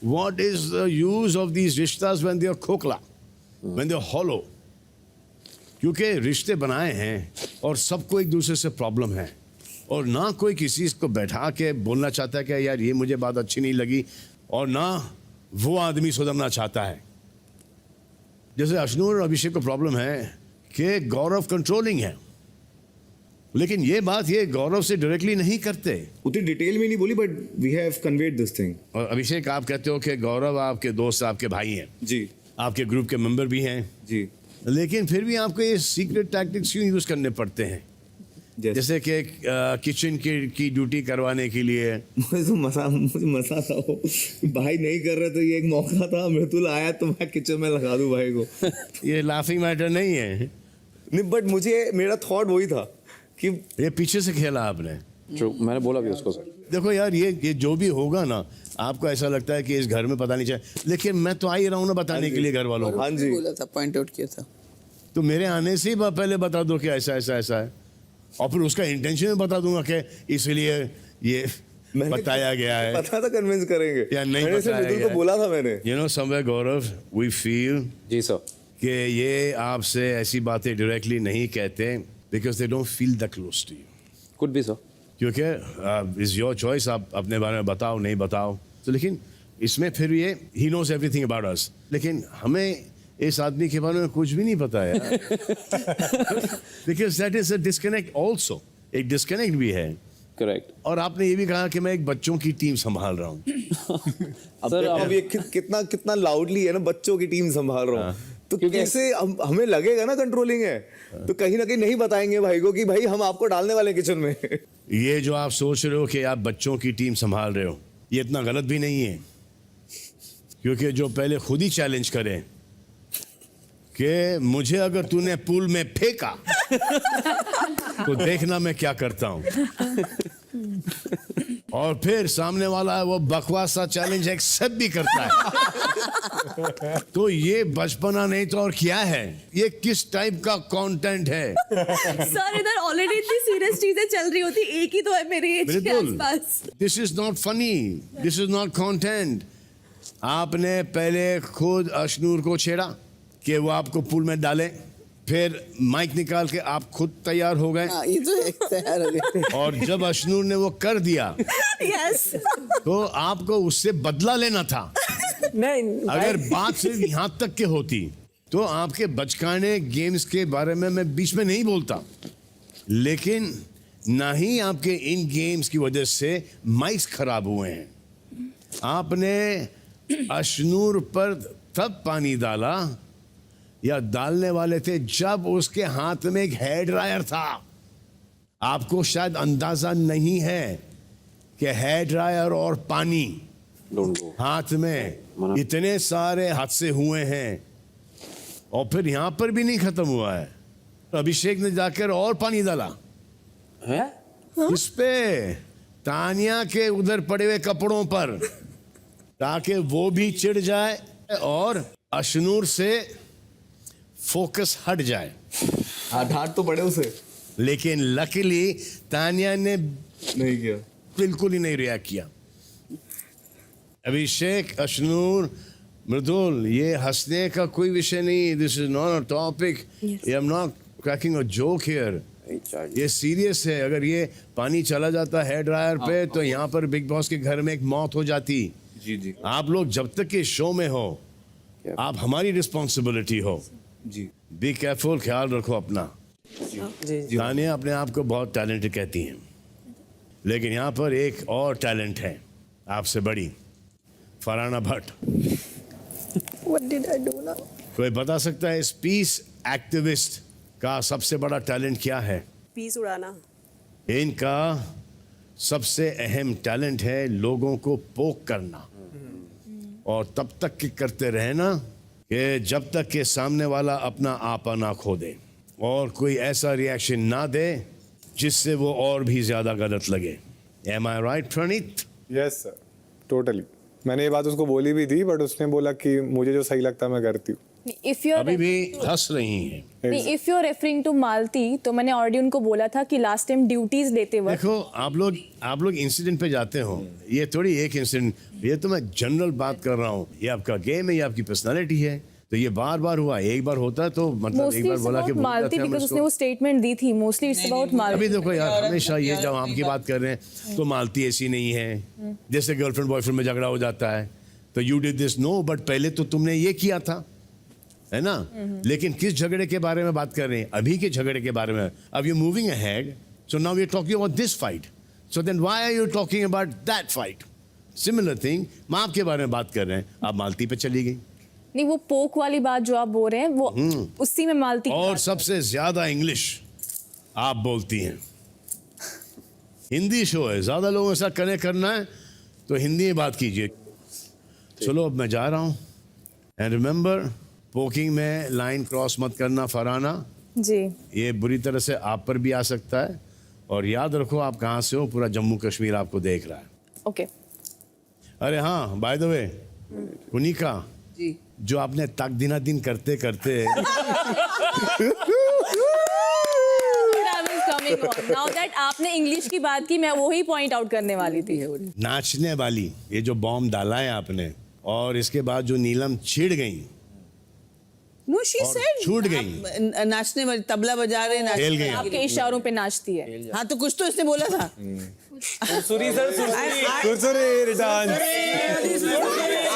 what is the use of these रिश्तास व्हेन दे आर खोखला, व्हेन दे आर हॉलो? क्योंकि रिश्ते बनाए हैं और सबको एक दूसरे से प्रॉब्लम है, और ना कोई किसी को बैठा के बोलना चाहता है कि यार ये मुझे बात अच्छी नहीं लगी, और ना वो आदमी सुधरना चाहता है। जैसे अशनूर और अभिषेक को प्रॉब्लम है कि गौरव कंट्रोलिंग है, लेकिन ये बात ये गौरव से डायरेक्टली नहीं करते। उतनी डिटेल में नहीं बोली, but we have conveyed this thing. और अभिषेक, आप कहते हो कि गौरव आपके दोस्त, आपके भाई हैं जी, आपके ग्रुप के मेंबर भी हैं जी, लेकिन फिर भी आपको ये सीक्रेट टैक्टिक्स क्यों यूज करने पड़ते हैं? जैसे कि किचन की ड्यूटी करवाने के लिए। मुझे मजा था वो, भाई नहीं कर रहे तो ये एक मौका था, मृदुल आया तो मैं किचन में लगा दूं भाई को। ये लाफिंग मैटर नहीं है। नहीं, बट मुझे मेरा थॉट वही था कि ये पीछे से खेला आपने। मैंने बोला भी उसको सर। देखो यार, ये जो भी होगा ना, आपको ऐसा लगता है कि इस घर में पता नहीं चाहिए, लेकिन मैं तो आ ही रहा हूँ ना बताने के लिए घर वालों को। हाँ जी, बोला था, पॉइंट आउट किया था। तो मेरे आने से ही पहले बता दो कि ऐसा ऐसा ऐसा है, और फिर उसका इंटेंशन में बता दूंगा कि इसलिए ये बताया गया है। पता था कन्विंस करेंगे या नहीं मैंने बताया मृदुल गया को बोला था मैंने। You know somewhere Gaurav, we feel ji sir कि ये आपसे ऐसी बातें डायरेक्टली नहीं कहते because they don't feel the close to you. Could be sir, क्योंकि इज योर चॉइस, आप अपने बारे में बताओ नहीं बताओ। तो लेकिन इसमें फिर ये he knows everything about us, लेकिन हमें इस आदमी के बारे में कुछ भी नहीं पता है। Because that is a disconnect also, एक डिस्कनेक्ट भी है। करेक्ट। और आपने ये भी कहा कि मैं एक बच्चों की टीम संभाल रहा हूँ। अब ये कितना लाउडली है ना, बच्चों की टीम संभाल रहा हूँ, तो कैसे हमें लगेगा ना कंट्रोलिंग है, तो कहीं ना कहीं नहीं बताएंगे भाई को कि भाई हम आपको डालने वाले किचन में। ये जो आप सोच रहे हो कि आप बच्चों की टीम संभाल रहे हो, ये इतना गलत भी नहीं है, क्योंकि जो पहले खुद ही चैलेंज करे कि मुझे अगर तूने पूल में फेंका तो देखना मैं क्या करता हूं, और फिर सामने वाला है वो बकवास सा चैलेंज एक्सेप्ट भी करता है, तो ये बचपना नहीं तो और क्या है? ये किस टाइप का कंटेंट है? सर इधर ऑलरेडी इतनी सीरियस चीजें चल रही होती, एक ही तो है मेरी एज के आसपास। This is not funny, this is not content. आपने पहले खुद अशनूर को छेड़ा कि वो आपको पूल में डाले, फिर माइक निकाल के आप खुद तैयार हो गए। ये तो एक तैयार हो गए। और जब अशनूर ने वो कर दिया यस, तो आपको उससे बदला लेना था। नहीं, अगर बात सिर्फ यहाँ तक के होती तो आपके बचकाने गेम्स के बारे में मैं बीच में नहीं बोलता, लेकिन ना ही आपके इन गेम्स की वजह से माइक्स खराब हुए हैं। आपने अशनूर पर तब पानी डाला या डालने वाले थे जब उसके हाथ में एक हेयर ड्रायर था। आपको शायद अंदाजा नहीं है कि हेयर ड्रायर और पानी हाथ में इतने सारे हादसे हुए हैं, और फिर यहां पर भी नहीं खत्म हुआ है। अभिषेक ने जाकर और पानी डाला है इस पे, तानिया के उधर पड़े हुए कपड़ों पर, ताकि वो भी चिढ़ जाए और अशनूर से फोकस हट जाए। डांट तो पड़े उसे, लेकिन लकीली तानिया ने नहीं किया, बिल्कुल ही नहीं रिएक्ट किया। अभिषेक, अशनूर, मृदुल, ये हंसने का कोई विषय नहीं। This is not a topic, I am not cracking a joke here, ये सीरियस है। अगर ये पानी चला जाता है ड्रायर पे तो यहाँ पर बिग बॉस के घर में एक मौत हो जाती। जी जी आप लोग जब तक के शो में हो, आप हमारी रिस्पॉन्सिबिलिटी हो। जी बी केयरफुल, ख्याल रखो अपना। जी तानिया अपने आप को बहुत टैलेंटेड कहती हैं, लेकिन यहाँ पर एक और टैलेंट है आपसे बड़ी, फरहाना भट्ट। कोई बता सकता है इस पीस एक्टिविस्ट का सबसे बड़ा टैलेंट क्या है? पीस उड़ाना। इनका सबसे अहम टैलेंट है लोगों को पोक करना, और तब तक कि करते रहना कि जब तक के सामने वाला अपना आपा ना खो दे और कोई ऐसा रिएक्शन ना दे जिससे वो और भी ज्यादा गलत लगे। Am I right, Praneet? Yes sir, totally. मैंने ये बात उसको बोली भी थी, बट उसने बोला कि मुझे जो सही लगता है मैं करती हूँ। इफ यू अभी भी हंस रही हैं। If you are referring to Malti, तो मैंने ऑलरेडी उनको बोला था कि लास्ट टाइम ड्यूटीज लेते वक्त देखो, आप लोग इंसिडेंट पे जाते हो, ये थोड़ी एक इंसिडेंट, ये तो मैं जनरल बात कर रहा हूँ। ये आपका गेम है, ये आपकी पर्सनालिटी है, तो ये बार बार हुआ। एक बार होता तो मतलब एक बार बोला कि मालती, बिकॉज़ उसने वो स्टेटमेंट दी थी। मोस्टली इट्स अबाउट मालती। अभी देखो यार, हमेशा ये जब आपकी बात कर रहे हैं तो मालती ऐसी नहीं है। जैसे गर्लफ्रेंड बॉयफ्रेंड में झगड़ा हो जाता है तो you did this, no, but पहले तो तुमने ये किया था, है ना? लेकिन किस झगड़े के बारे में बात कर रहे हैं? अभी के झगड़े के बारे में। अब you moving ahead, so now we are talking about this fight, so then why are you talking about that fight? Similar thing, माँ के बारे में बात कर रहे हैं, आप मालती पे चली गई। नहीं, वो पोक वाली बात जो आप बोल रहे हैं वो उसी में मालती। और सबसे ज्यादा इंग्लिश आप बोलती हैं। हिंदी शो है, ज्यादा लोगों के साथ कनेक्ट करना है तो हिंदी में बात कीजिए। चलो अब मैं जा रहा हूँ, एंड रिमेंबर, पोकिंग में लाइन क्रॉस मत करना फरहाना जी। ये बुरी तरह से आप पर भी आ सकता है, और याद रखो आप कहाँ से हो, पूरा जम्मू कश्मीर आपको देख रहा है। ओके। अरे हाँ, बाय द वे, कुनिका जी, जो आपने तक दिना दिन करते करते नाउ दैट आपने इंग्लिश की बात की, मैं वही पॉइंट आउट करने वाली थी। नाचने वाली ये जो बॉम्ब डाला है आपने, और इसके बाद जो नीलम छिड़ गई, नो शी सेड छूट गई, नाचने वाली, तबला बजा रहे, खेल गई। आपके इशारों पे नाचती है। हाँ, तो कुछ तो इसने बोला था। सुरसुरी सर, सुरसुरी dance.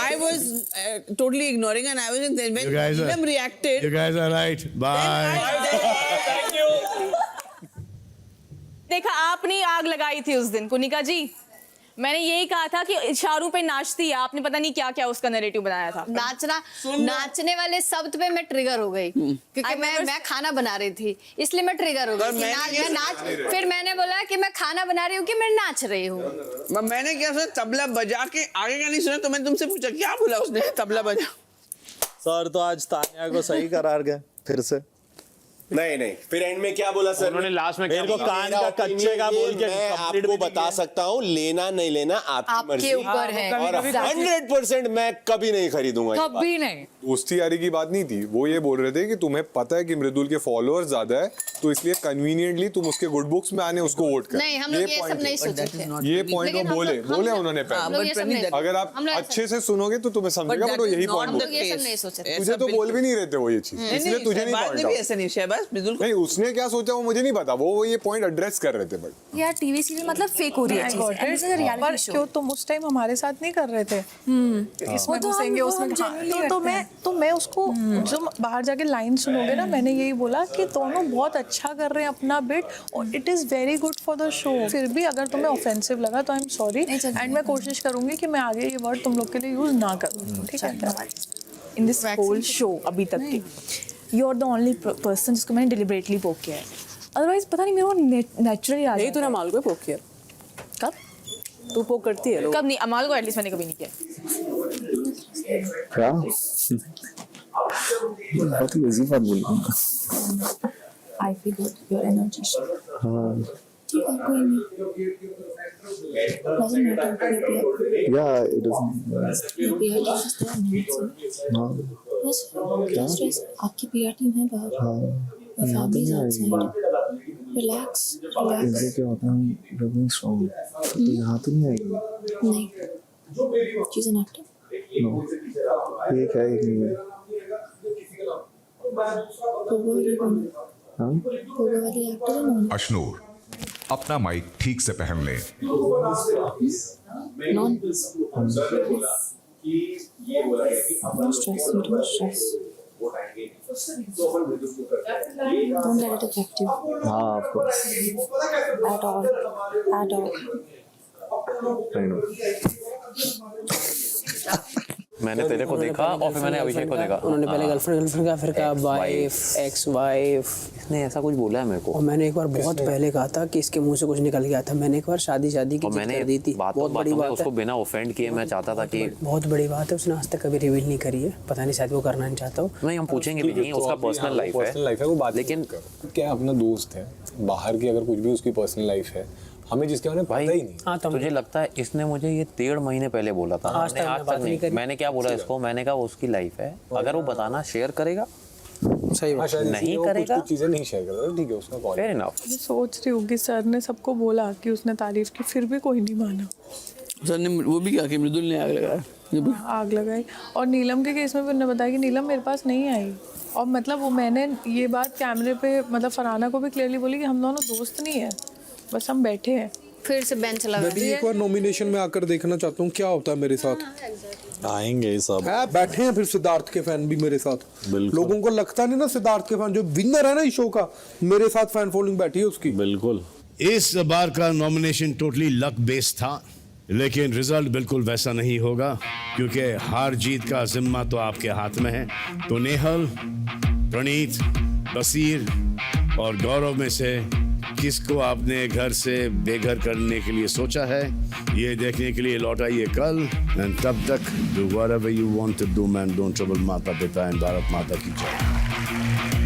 I was totally ignoring, and I was in then when You guys Neelam reacted. You guys are right. Bye. देखा, आपने आग लगाई थी उस दिन कुनिका जी। मैंने यही कहा था कि इशारों पे नाचती है, आपने पता नहीं क्या क्या उसका नैरेटिव बनाया था। नाचने वाले शब्द पे मैं ट्रिगर हो गई क्योंकि मैं खाना बना रही थी, इसलिए मैं ट्रिगर हो गई। मैं नाच, फिर मैंने बोला कि मैं खाना बना रही हूँ कि मैं नाच रही हूँ। मैंने क्या सुना, तबला बजा के आगे का नहीं सुना, तो मैंने तुमसे पूछा क्या बोला उसने, तबला बजा। सर तो आज तानिया को सही करार गए फिर से। नहीं, फिर एंड में क्या बोला सर? उन्होंने लास्ट में मेरे को कान का कच्चे का बोल के मैं आपको बता सकता हूँ, लेना नहीं लेना आपकी मर्जी, ऊपर है। और 100% मैं कभी नहीं खरीदूंगा। कभी नहीं। दोस्ती यारी की बात नहीं थी, वो ये बोल रहे थे कि तुम्हें पता है कि मृदुल के फॉलोअर्स ज्यादा है, तो इसलिए कन्वीनियंटली तुम उसके गुड बुक्स में आने उसको वोट कर। नहीं, हम लोग ये सब नहीं सोचे थे। ये पॉइंट वो बोले उन्होंने पहले। अगर आप अच्छे से सुनोगे तो तुम्हें समझेगा, बट वो यही पॉइंट तुझे तो बोल भी नहीं रहे थे वो ये चीज, इसलिए तुझे नहीं पॉइंट। नहीं, उसने क्या सोचा वो मुझे नहीं पता, वो ये पॉइंट एड्रेस कर रहे थे। बट यार टीवी सीरियल मतलब फेक हो रही है। पर क्यों तुम उस टाइम हमारे साथ नहीं कर रहे थे? इसमें घुसेंगे उसमें। तो मैं उसको जो बाहर जाके लाइन सुनोगे ना, मैंने यही बोला कि दोनों बहुत अच्छा कर रहे हैं अपना बिट, और it is very good for the show. फिर भी अगर तुम्हें ऑफेंसिव लगा तो आई एम सॉरी, एंड मैं कोशिश करूंगी कि मैं आगे ये वर्ड तुम लोग के लिए यूज ना करूँ, ठीक है? इन दिस होल शो अभी तक की you are the only person जिसको मैंने डिलिबरेटली पोक किया है। अदरवाइज पता नहीं, मेरे को नेचुरली आ नहीं, तूने अमाल को पोक किया। कब? तू पोक करती है? कब नहीं, अमाल को एटलीस्ट मैंने कभी नहीं किया। क्या बहुत ही अजीब बात बोली। I feel good, your energy. हाँ, ठीक है, कोई नहीं। Doesn't matter. या इट बस आपकी पीआर टीम है बाहर, रिलैक्स। इससे क्या होता है, रबिंग स्ट्रांग तो यहाँ तो नहीं आएगी। नहीं, she is an actor. No, एक है एक नहीं है। पोगो वाली एक्टर है। अशनूर, अपना माइक ठीक से पहन ले। Don't let it affect you हाँ आपको at all. मैंने तेरे को देखा और फिर मैंने अभिषेक को देखा। उन्होंने पहले गर्लफ्रेंड का, फिर कहा वाइफ, एक्स वाइफ। इसने ऐसा कुछ बोला है मेरे को। और मैंने एक बार बहुत पहले कहा था कि इसके मुंह से कुछ निकल गया था। मैंने एक बार शादी की और जिद मैंने कर दी थी। बहुत बड़ी बात उसको है, बिना ऑफेंड किए मैं चाहता था कि बहुत बड़ी बात है। उसने आज तक कभी रिवील नहीं करी है, पता नहीं शायद वो करना नहीं चाहता हो। नहीं, हम पूछेंगे भी नहीं, उसका पर्सनल लाइफ है वो बात, लेकिन क्या अपना दोस्त है बाहर की, अगर कुछ भी उसकी पर्सनल लाइफ है, हमें जिसके बारे में पता ही नहीं। हाँ, तुझे लगता है इसने मुझे ये 1.5 महीने पहले बोला था? आज तक आज तक नहीं। मैंने क्या बोला इसको, मैंने कहा उसकी लाइफ है, अगर वो बताना शेयर करेगा सही बात। नहीं करेगा कुछ चीजें नहीं शेयर करता, ठीक है उसका कॉल। Fair enough. मैं सोच रही हूँ कि सर ने सबको बोला कि उसने तारीफ की, फिर भी कोई नहीं माना। सर ने वो भी कहा कि मृदुल ने आग लगाया, आग लगाई। और नीलम के केस में भी उन्होंने बताया कि नीलम मेरे पास नहीं आई। और मतलब वो मैंने ये बात कैमरे पे मतलब फरहाना को भी क्लियरली बोली कि हम दोनों दोस्त नहीं है, बस हम बैठे हैं। फिर से बेंच लगा मैं भी एक बार नॉमिनेशन में आकर देखना चाहता हूँ क्या होता है मेरे साथ। आएंगे ये सब। बैठे हैं फिर सिद्धार्थ के फैन भी मेरे साथ। बिल्कुल। लोगों को लगता नहीं ना सिद्धार्थ के फैन जो विनर है ना इस शो का, मेरे साथ फैन फॉलोइंग बैठी है उसकी। बिल्कुल। इस बार का नॉमिनेशन टोटली लक बेस्ड था, लेकिन रिजल्ट बिल्कुल वैसा नहीं होगा क्योंकि हार जीत का जिम्मा तो आपके हाथ में है। तो नेहल, प्रणीत, बसीर और गौरव में से किसको आपने घर से बेघर करने के लिए सोचा है, ये देखने के लिए लौट आइए कल। एंड तब तक do whatever you want to do man, don't trouble माता पिता एंड भारत माता की जय।